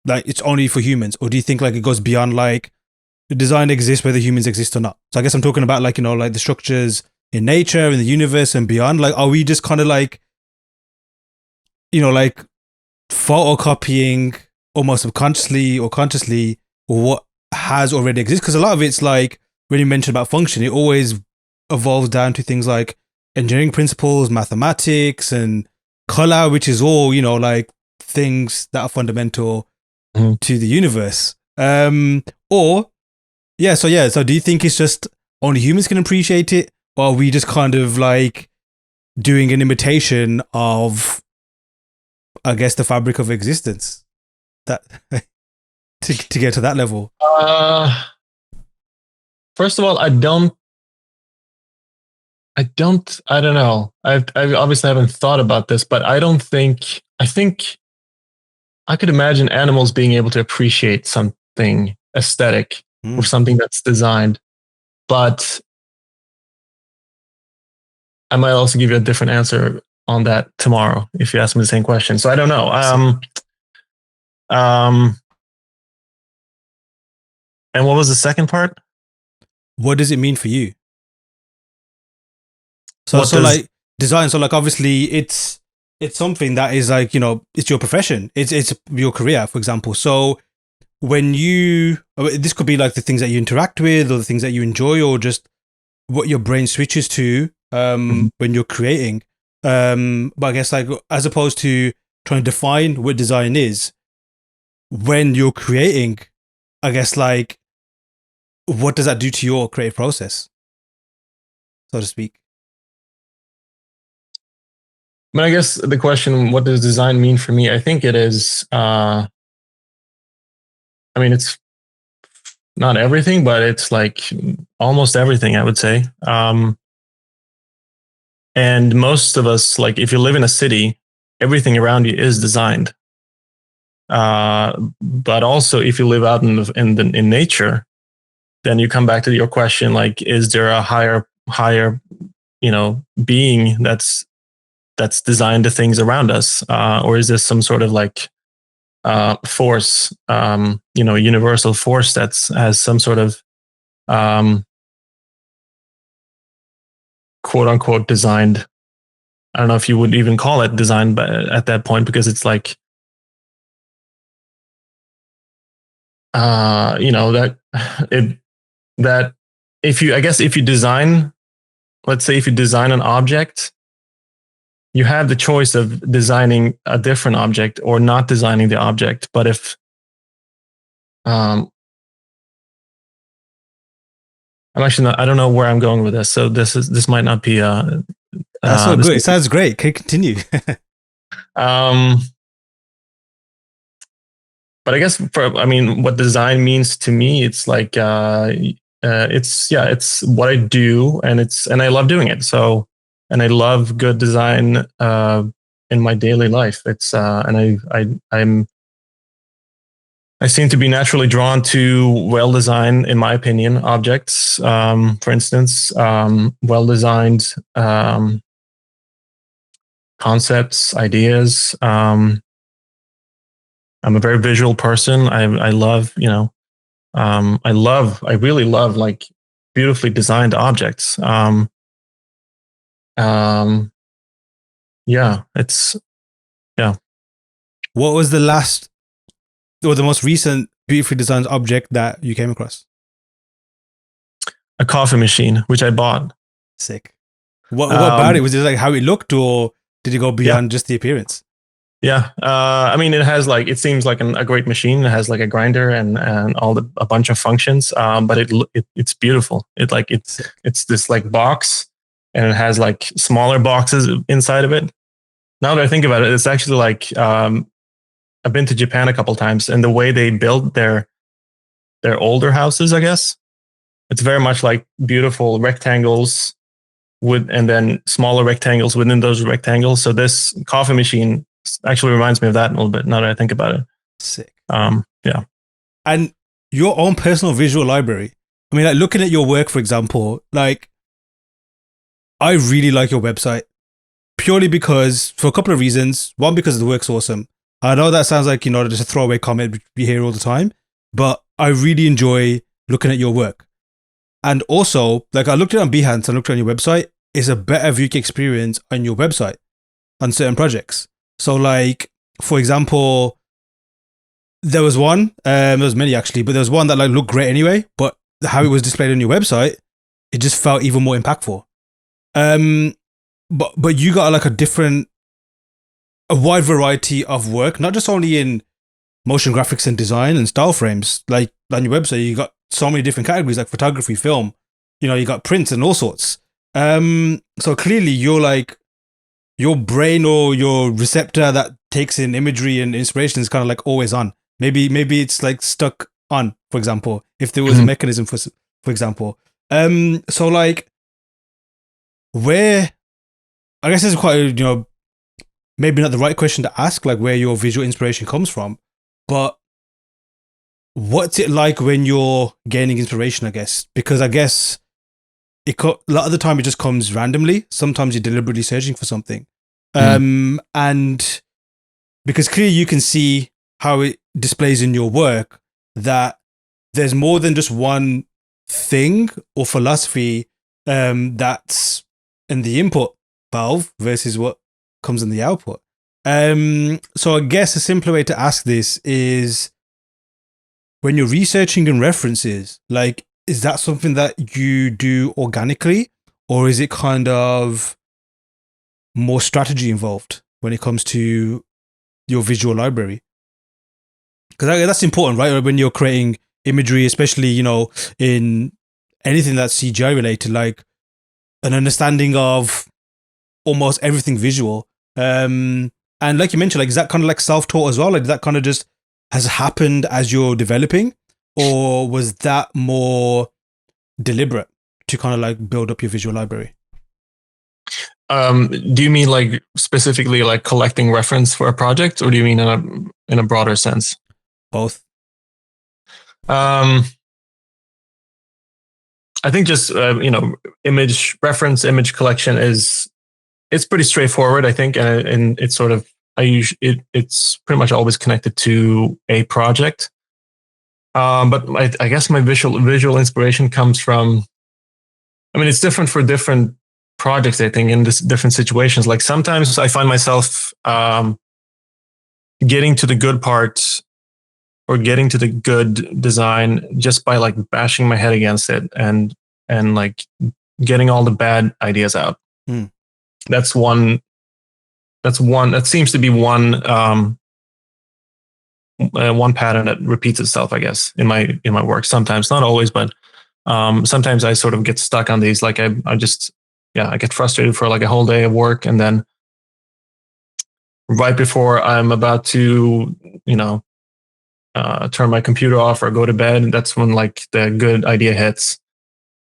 like, it's only for humans, or do you think like it goes beyond, like, the design exists whether humans exist or not? So I guess I'm talking about, like, like the structures in nature, in the universe, and beyond. Like, are we just kind of like, like photocopying almost subconsciously or consciously what has already existed? Because a lot of it's like, when you mention about function, it always evolves down to things like engineering principles, mathematics, and color, which is all, like things that are fundamental to the universe. So do you think it's just only humans can appreciate it, or are we just kind of like doing an imitation of, I guess, the fabric of existence, that to get to that level? First of all, I don't know. I obviously haven't thought about this, but I think I could imagine animals being able to appreciate something aesthetic or something that's designed, but I might also give you a different answer on that tomorrow if you ask me the same question. So I don't know. And what was the second part? What does it mean for you? So like design. So like, obviously it's something that is like, it's your profession. It's your career, for example. So when this could be like the things that you interact with, or the things that you enjoy, or just what your brain switches to when you're creating. But I guess, like, as opposed to trying to define what design is, when you're creating, I guess, like, what does that do to your creative process, so to speak? But I guess the question, what does design mean for me? I think it is, I mean, it's not everything, but it's like almost everything, I would say. And most of us, like, if you live in a city, everything around you is designed. But also, if you live out in nature, then you come back to your question, like, is there a higher being that's designed the things around us, or is this some sort of like force, universal force has some sort of quote unquote designed. I don't know if you would even call it design, but at that point, because it's like, that if you design, let's say if you design an object, you have the choice of designing a different object or not designing the object. But if, I'm actually not, I don't know where I'm going with this. So this might not be That's so good. It sounds great. Can you continue? But I guess what design means to me, it's like, it's what I do, and I love doing it. So, and I love good design in my daily life. It's and I seem to be naturally drawn to well-designed, in my opinion, objects. For instance, well-designed concepts, ideas. I'm a very visual person. I love, I really love like beautifully designed objects. Yeah, yeah. What was the last or the most recent beautifully designed object that you came across? A coffee machine, which I bought. Sick. What about it? Was it like how it looked, or did it go beyond just the appearance? Yeah. It has like, it seems like a great machine. It has like a grinder and a bunch of functions. But it's beautiful. It's this like box, and it has like smaller boxes inside of it. Now that I think about it, it's actually like, I've been to Japan a couple times, and the way they build their older houses, I guess, it's very much like beautiful rectangles and then smaller rectangles within those rectangles. So this coffee machine actually reminds me of that a little bit, now that I think about it. Sick. Yeah. And your own personal visual library. I mean, like looking at your work, for example, like I really like your website purely because, for a couple of reasons. One, because the work's awesome. I know that sounds like, just a throwaway comment we hear all the time, but I really enjoy looking at your work. And also, like I looked at it on Behance and looked at your website, it's a better viewing experience on your website on certain projects. So like, for example, there was one, there was many actually, but there was one that like looked great anyway, but how it was displayed on your website, it just felt even more impactful. But you got like a wide variety of work, not just only in motion graphics and design and style frames. Like on your website, you got so many different categories like photography, film, you got prints and all sorts. So clearly you're like, your brain or your receptor that takes in imagery and inspiration is kind of like always on. Maybe it's like stuck on, for example, if there was a mechanism for example. So like, where, I guess this is quite, maybe not the right question to ask, like where your visual inspiration comes from, but what's it like when you're gaining inspiration, I guess? Because I guess a lot of the time it just comes randomly. Sometimes you're deliberately searching for something. And because clearly you can see how it displays in your work that there's more than just one thing or philosophy that's in the input valve versus what comes in the output. So I guess a simpler way to ask this is, when you're researching and references, like, is that something that you do organically, or is it kind of more strategy involved when it comes to your visual library? Because that's important, right? When you're creating imagery, especially, in anything that's CGI related, like an understanding of almost everything visual. And like you mentioned, like, is that kind of like self-taught as well? Like, that kind of just has happened as you're developing, or was that more deliberate to kind of like build up your visual library? Do you mean like specifically like collecting reference for a project, or do you mean in a broader sense? Both. Um, I think just image collection it's pretty straightforward. I think, and it's sort of it's pretty much always connected to a project. But I guess my visual inspiration comes from. I mean, it's different for different projects. I think in this different situations. Like sometimes I find myself getting to the good parts or getting to the good design just by like bashing my head against it and like getting all the bad ideas out. Mm. That's one. That seems to be one pattern that repeats itself, I guess, in my work. Sometimes, not always, but sometimes I sort of get stuck on these. Like I just I get frustrated for like a whole day of work, and then right before I'm about to turn my computer off or go to bed, that's when like the good idea hits.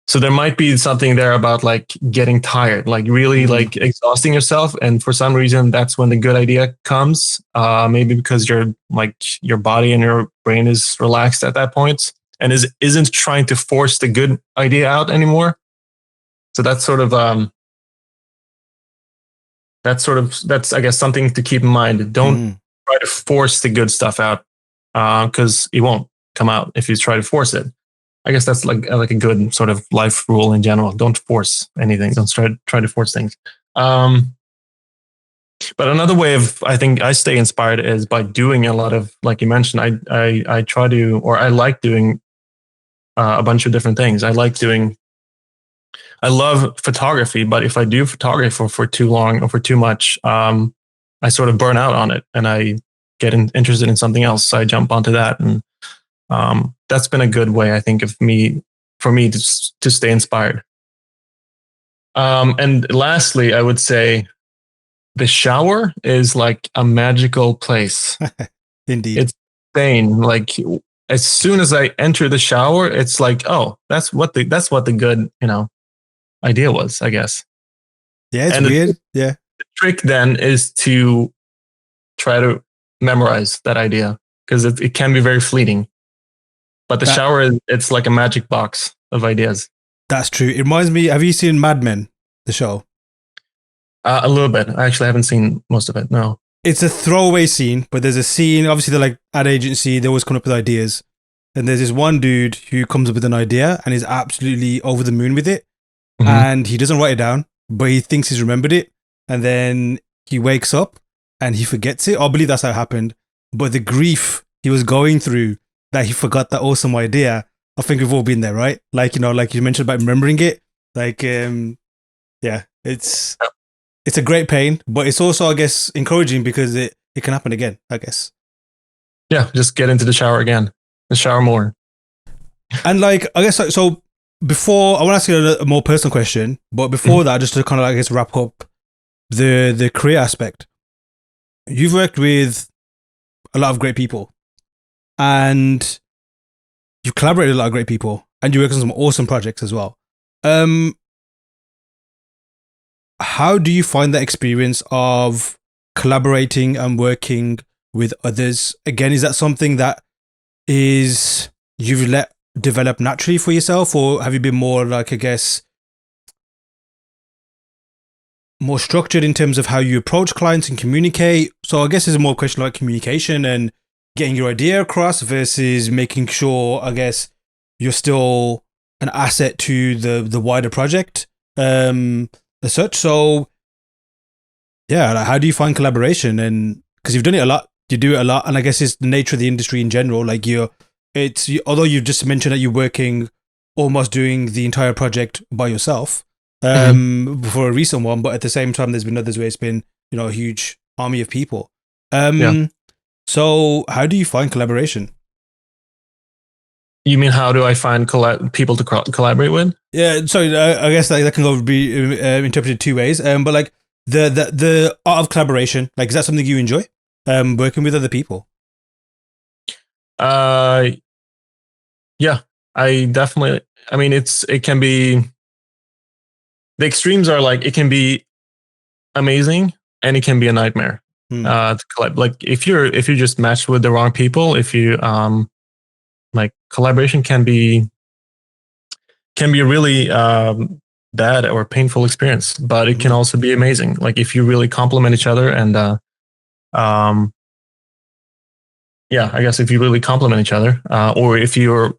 So there might be something there about like getting tired, like really like exhausting yourself. And for some reason, that's when the good idea comes. Maybe because your body and your brain is relaxed at that point and isn't trying to force the good idea out anymore. So that's I guess something to keep in mind. Don't try to force the good stuff out because it won't come out if you try to force it. I guess that's like a good sort of life rule in general. Don't force anything. Don't try to force things. But another way of I think I stay inspired is by doing a lot of, like you mentioned. I try to, or I like doing a bunch of different things. I love photography, but if I do photography for too long or for too much, I sort of burn out on it and I get interested in something else. So I jump onto that, and that's been a good way, I think, for me to stay inspired. And lastly, I would say the shower is like a magical place. Indeed. It's insane. Like as soon as I enter the shower, it's like, oh, that's what the good, idea was, I guess. Yeah, it's and weird. Yeah. The trick then is to try to memorize that idea because it can be very fleeting. But the shower it's like a magic box of ideas. That's true. It reminds me, have you seen Mad Men, the show? A little bit. I actually haven't seen most of it. No. It's a throwaway scene, but there's a scene, obviously they're like ad agency, they always come up with ideas. And there's this one dude who comes up with an idea and is absolutely over the moon with it. Mm-hmm. And he doesn't write it down, but he thinks he's remembered it. And then he wakes up and he forgets it. I believe that's how it happened. But the grief he was going through that he forgot that awesome idea, I think we've all been there, right? Like, like you mentioned about remembering it. Like, it's a great pain, but it's also, I guess, encouraging because it can happen again, I guess. Yeah, just get into the shower again. The shower more. And like, I guess, so before, I want to ask you a more personal question, but before that, just to kind of, I guess, wrap up the career aspect. You've worked with a lot of great people and you've collaborated with a lot of great people and you work on some awesome projects as well. How do you find that experience of collaborating and working with others? Again, is that something that you've let develop naturally for yourself, or have you been more like, I guess, more structured in terms of how you approach clients and communicate? So I guess it's a more question like communication and getting your idea across versus making sure, I guess, you're still an asset to the wider project as such. So yeah, like, how do you find collaboration? And because you've done it a lot, you do it a lot, and I guess it's the nature of the industry in general. Like although you just mentioned that you're working almost doing the entire project by yourself for a recent one, but at the same time, there's been others where it's been a huge army of people. So how do you find collaboration? You mean how do I find people to collaborate with? Yeah, sorry, I guess that can be interpreted two ways. But like the art of collaboration, like, is that something you enjoy? Working with other people? Yeah, I definitely. I mean, it can be. The extremes are like it can be amazing and it can be a nightmare. To collab. Like if you're just matched with the wrong people, if you like collaboration can be a really bad or painful experience, but it can also be amazing. Like if you really complement each other and yeah, I guess if you really complement each other, or if you're,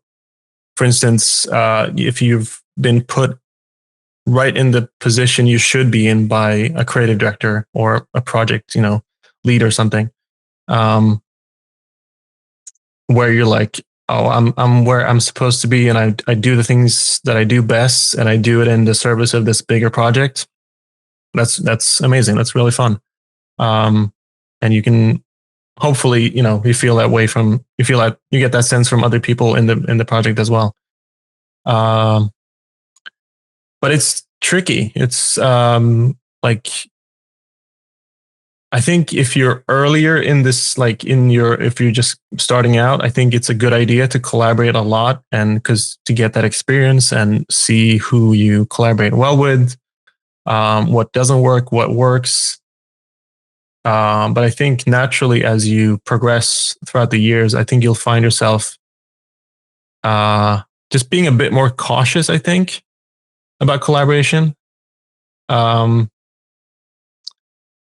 for instance, if you've been put right in the position you should be in by a creative director or a project, lead or something, where you're like, oh, I'm where I'm supposed to be, and I do the things that I do best, and I do it in the service of this bigger project. That's amazing. That's really fun. And you can hopefully, you feel that way you feel that you get that sense from other people in the project as well. But it's tricky. It's like, I think if you're earlier in this, like if you're just starting out, I think it's a good idea to collaborate a lot, and because to get that experience and see who you collaborate well with, what doesn't work, what works. But I think naturally, as you progress throughout the years, I think you'll find yourself just being a bit more cautious, I think, about collaboration.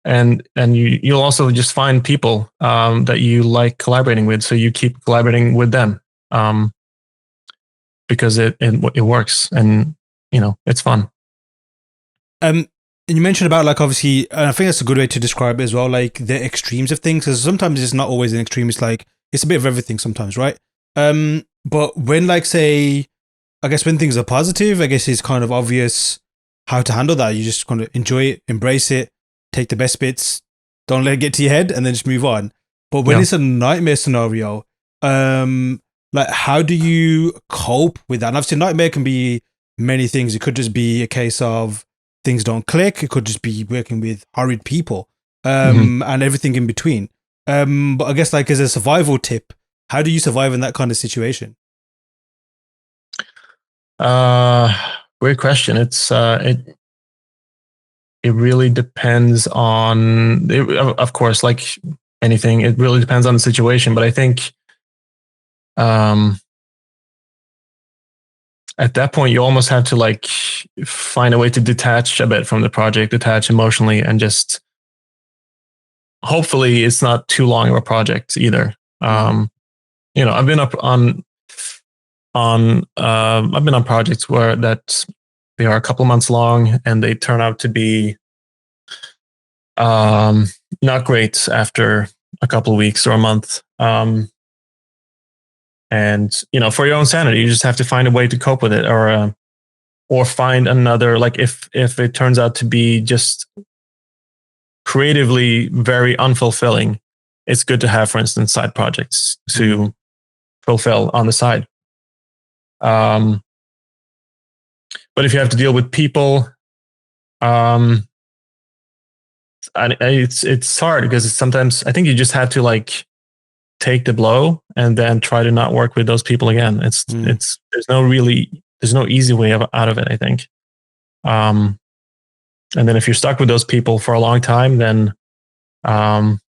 And you'll also just find people that you like collaborating with, so you keep collaborating with them because it works, and it's fun. And you mentioned about, like, obviously, and I think that's a good way to describe it as well, like the extremes of things, because sometimes it's not always an extreme. It's like it's a bit of everything sometimes, right? But when, like, say, I guess when things are positive, I guess it's kind of obvious how to handle that. You just kind of enjoy it, embrace it, take the best bits, don't let it get to your head, and then just move on. But when it's a nightmare scenario, like, how do you cope with that? And obviously, nightmare can be many things. It could just be a case of things don't click. It could just be working with horrid people, and everything in between. But I guess, like, as a survival tip, how do you survive in that kind of situation? Great question. It's it really depends on, of course, like anything, it really depends on the situation. But I think at that point, you almost have to, like, find a way to detach a bit from the project, detach emotionally, and just hopefully it's not too long of a project either. I've been I've been on projects where that they are a couple of months long and they turn out to be not great after a couple of weeks or a month. And for your own sanity, you just have to find a way to cope with it, or find another, like, if it turns out to be just creatively very unfulfilling, it's good to have, for instance, side projects to fulfill on the side. But if you have to deal with people, it's hard, because sometimes I think you just have to, like, take the blow and then try to not work with those people again. There's no easy way out of it, I think. And then if you're stuck with those people for a long time, then I'm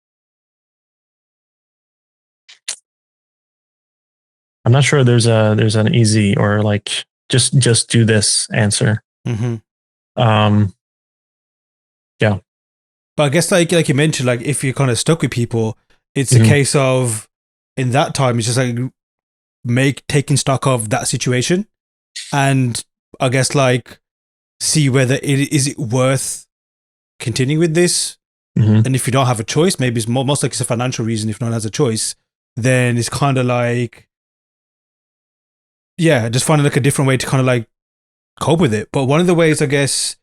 not sure there's an easy, or like just do this answer. Yeah. But I guess, like you mentioned, like, if you're kind of stuck with people, it's a case of, in that time, it's just like taking stock of that situation, and I guess, like, see whether is it worth continuing with this. And if you don't have a choice, maybe it's most like it's a financial reason. If no one has a choice, then it's kind of like, yeah, just finding, like, a different way to kind of, like, cope with it. But one of the ways, I guess,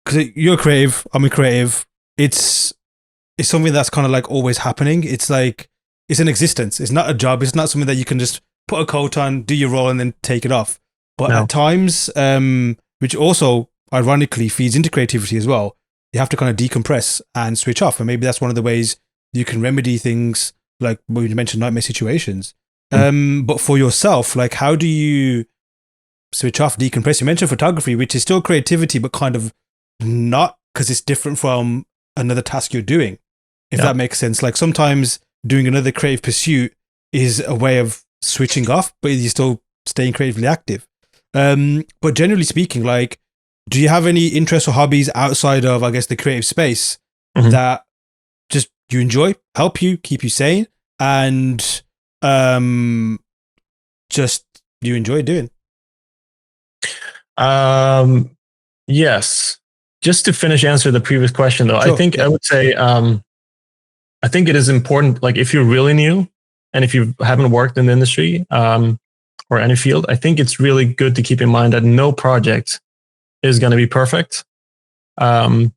because you're creative, I'm a creative, it's something that's kind of, like, always happening. It's like, it's an existence. It's not a job. It's not something that you can just put a coat on, do your role, and then take it off. But at times, which also ironically feeds into creativity as well, you have to kind of decompress and switch off. And maybe that's one of the ways you can remedy things, like when you mentioned nightmare situations. But for yourself, like, how do you switch off, decompress? You mentioned photography, which is still creativity, but kind of not because it's different from another task you're doing, if Yeah. that makes sense. Like sometimes doing another creative pursuit is a way of switching off, but you're still staying creatively active. But generally speaking, like, do you have any interests or hobbies outside of, I guess, the creative space Mhm. that just you enjoy, help you, keep you sane, and just you enjoy doing? Yes. Just to finish answer the previous question, though, Sure, I think yeah. I would say I think it is important. Like if you're really new and if you haven't worked in the industry or any field, I think it's really good to keep in mind that no project is going to be perfect. There's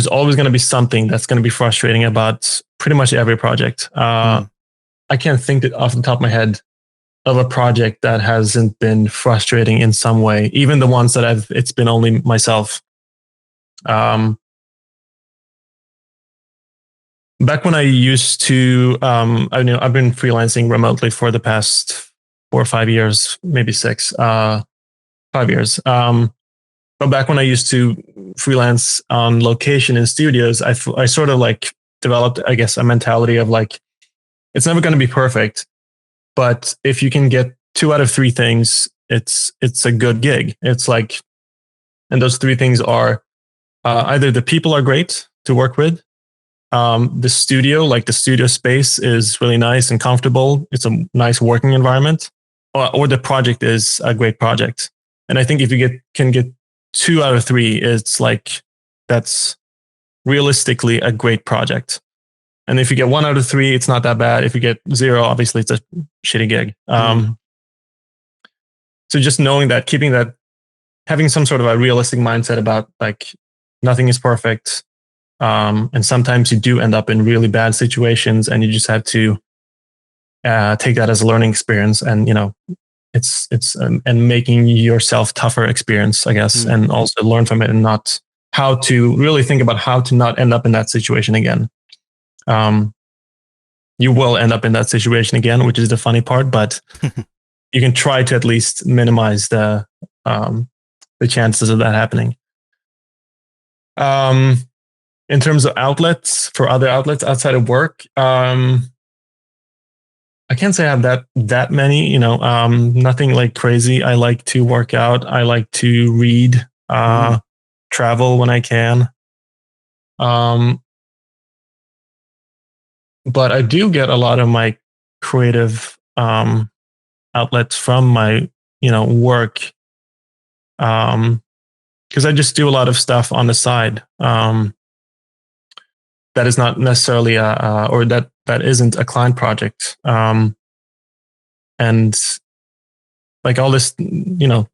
always going to be something that's going to be frustrating about pretty much every project. I can't think that off the top of my head of a project that hasn't been frustrating in some way. Even the ones that it's been only myself. Back when I used to, I've been freelancing remotely for the past 4 or 5 years, maybe 6, 5 years. But back when I used to freelance on location in studios, I sort of like developed, I guess, a mentality of like, it's never going to be perfect, but if you can get 2 out of 3 things, it's a good gig. It's like, and those 3 things are either the people are great to work with, the studio, like the studio space is really nice and comfortable. It's a nice working environment, or the project is a great project. And I think if you can get 2 out of 3, it's like, that's realistically a great project. And if you get 1 out of 3, it's not that bad. If you get 0, obviously it's a shitty gig. So just knowing that, keeping that, having some sort of a realistic mindset about like nothing is perfect. And sometimes you do end up in really bad situations and you just have to take that as a learning experience. And, you know, it's and making yourself tougher experience, I guess, and also learn from it and not how to really think about how to not end up in that situation again. You will end up in that situation again, which is the funny part, but you can try to at least minimize the chances of that happening. In terms of outlets, for other outlets outside of work, I can't say I have that many, you know, nothing like crazy. I like to work out. I like to read, travel when I can. But I do get a lot of my creative outlets from my, you know, work. Because I just do a lot of stuff on the side. That is not necessarily or that isn't a client project. And like all this, you know,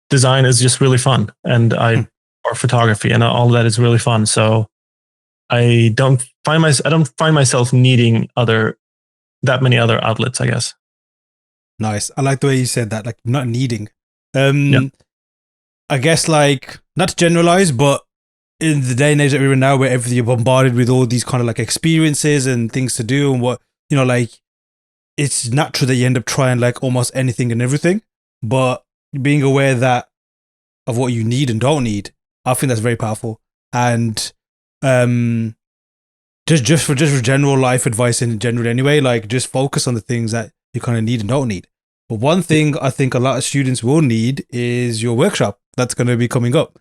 design is just really fun, and or photography and all that is really fun. So I don't find myself needing that many other outlets, I guess. Nice. I like the way you said that, like not needing. Yeah. I guess like not to generalize, but in the day and age that we're in now, where you're bombarded with all these kind of like experiences and things to do, and what, you know, like it's natural that you end up trying like almost anything and everything. But being aware that of what you need and don't need, I think that's very powerful. And just for general life advice in general anyway, like just focus on the things that you kind of need and don't need. But one thing I think a lot of students will need is your workshop that's going to be coming up.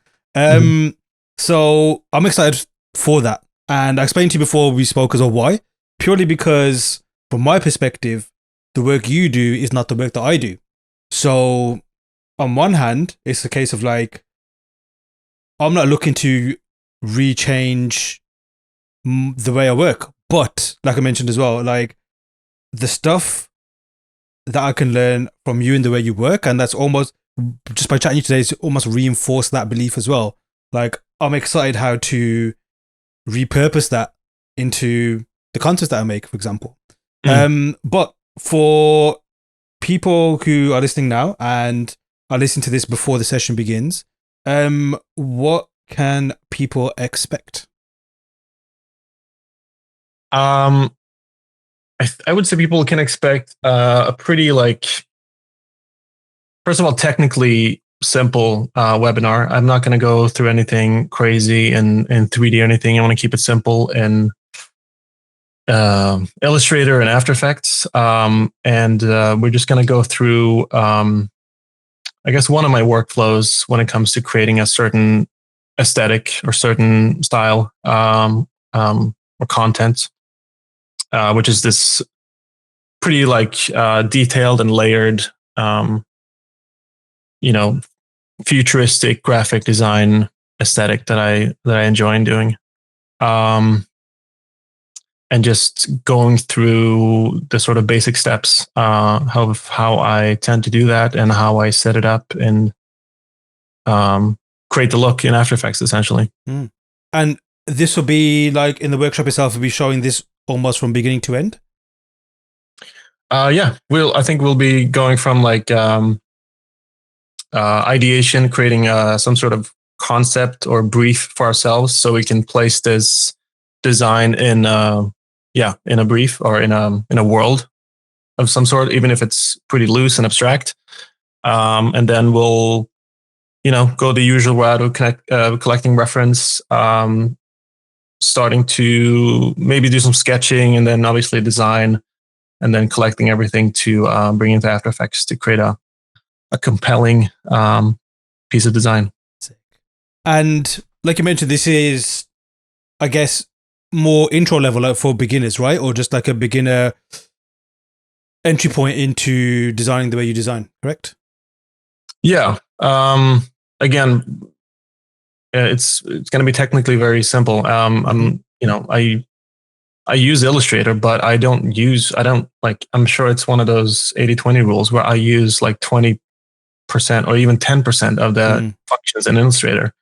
So I'm excited for that. And I explained to you before we spoke as well why. Purely because from my perspective, the work you do is not the work that I do. So on one hand, it's a case of like, I'm not looking to rechange the way I work. But like I mentioned as well, like the stuff that I can learn from you and the way you work, and that's almost just by chatting to you today, it's almost reinforce that belief as well. Like I'm excited how to repurpose that into the content that I make, for example. But for people who are listening now and are listening to this before the session begins, what can people expect? I would say people can expect a pretty, like, first of all, technically simple webinar. I'm not going to go through anything crazy in 3D or anything. I want to keep it simple in Illustrator and After Effects. And we're just going to go through, I guess, one of my workflows when it comes to creating a certain aesthetic or certain style or content, which is this pretty like detailed and layered, futuristic graphic design aesthetic that I enjoy doing. And just going through the sort of basic steps of how I tend to do that and how I set it up and create the look in After Effects, essentially. Mm. And this will be like in the workshop itself, we'll be showing this almost from beginning to end? Yeah, I think we'll be going from like ideation, creating some sort of concept or brief for ourselves so we can place this design in a brief or in a world of some sort, even if it's pretty loose and abstract. And then we'll, go the usual route of collecting reference, starting to maybe do some sketching and then obviously design, and then collecting everything to bring into After Effects to create a compelling piece of design. And like you mentioned, this is, I guess, more intro level, like for beginners, right? Or just like a beginner entry point into designing the way you design, correct? Yeah. Again, it's going to be technically very simple. I use Illustrator, but I don't like, I'm sure it's one of those 80-20 rules where I use like 20% or even 10% of the functions in Illustrator.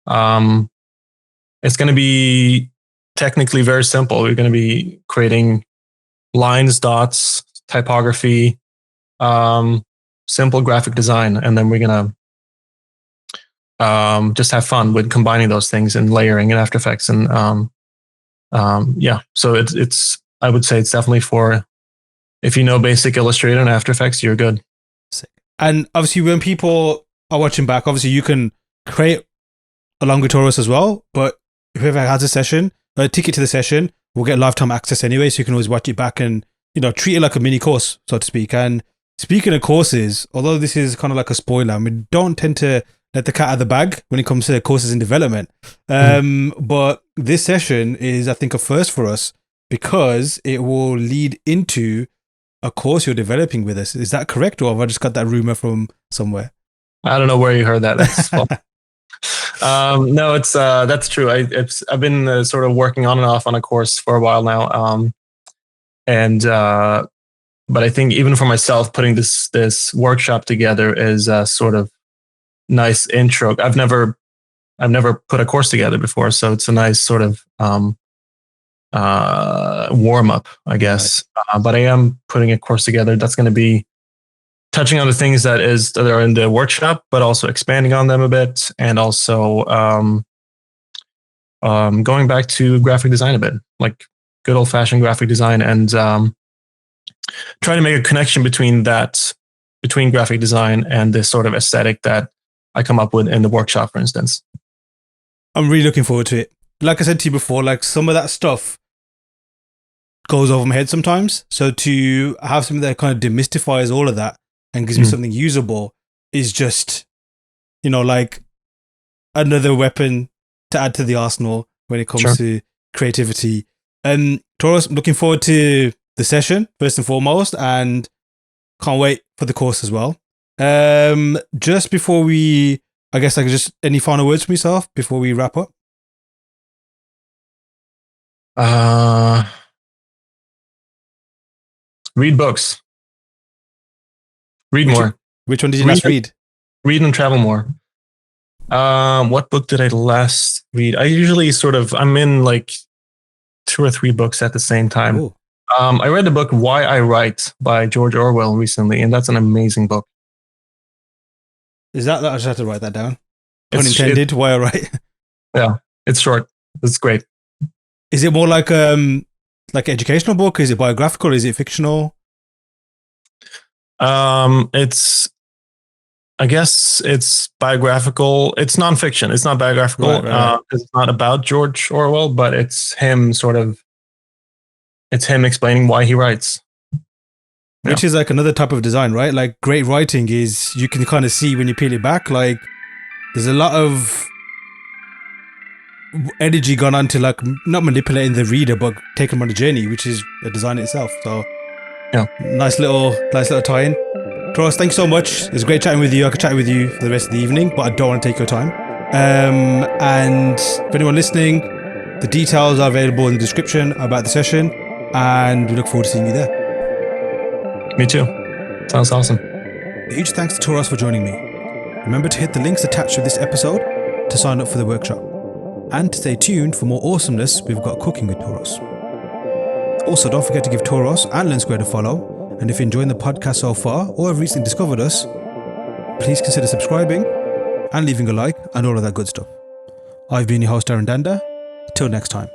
It's going to be technically very simple. We're going to be creating lines, dots, typography, simple graphic design, and then we're going to just have fun with combining those things and layering in After Effects. And so it's I would say it's definitely for, if you know basic Illustrator and After Effects, you're good. And obviously when people are watching back, obviously you can create along with Toros as well, but whoever has a session, a ticket to the session, will get lifetime access anyway, so you can always watch it back and, treat it like a mini course, so to speak. And speaking of courses, although this is kind of like a spoiler, we don't tend to let the cat out of the bag when it comes to courses in development. But this session is, I think, a first for us because it will lead into a course you're developing with us. Is that correct, or have I just got that rumor from somewhere? I don't know where you heard that. No, that's true. I've been sort of working on and off on a course for a while now, but I think even for myself, putting this workshop together is a sort of nice intro. I've never put a course together before, so it's a nice sort of warm up, I guess. Right. But I am putting a course together that's going to be touching on the things that are in the workshop, but also expanding on them a bit, and also going back to graphic design a bit, like good old fashioned graphic design, and trying to make a connection between graphic design and this sort of aesthetic that I come up with in the workshop, for instance. I'm really looking forward to it. Like I said to you before, like some of that stuff goes over my head sometimes. So to have something that kind of demystifies all of that and gives me something usable is just, like another weapon to add to the arsenal when it comes to creativity. Toros, I'm looking forward to the session first and foremost, and can't wait for the course as well. Just before we, I guess, like, just any final words from yourself before we wrap up? Read books. Read more. Which one did you last read? Read and travel more. What book did I last read? I usually I'm in like 2 or 3 books at the same time. Ooh. I read the book Why I Write by George Orwell recently, and that's an amazing book. Is that, I just have to write that down. Pun intended, Why I Write. Yeah, it's short. It's great. Is it more like an educational book? Is it biographical? Is it fictional? It's I guess it's biographical. It's nonfiction. It's not biographical. Right. It's not about George Orwell, but it's him it's him explaining why he writes. Which is like another type of design, right? Like great writing is, you can kind of see when you peel it back, like there's a lot of energy gone on to like not manipulating the reader, but taking them on a journey, which is a design itself. So Yeah. nice little tie-in. Toros, thanks so much. It's great chatting with you. I could chat with you for the rest of the evening, but I don't want to take your time. And for anyone listening, the details are available in the description about the session, and we look forward to seeing you there. Me too. Sounds awesome. A huge thanks to Toros for joining me. Remember to hit the links attached to this episode to sign up for the workshop. And to stay tuned for more awesomeness we've got cooking with Toros. Also, don't forget to give Toros and Lens Squared a follow. And if you're enjoying the podcast so far, or have recently discovered us, please consider subscribing and leaving a like and all of that good stuff. I've been your host, Aaron Danda. Till next time.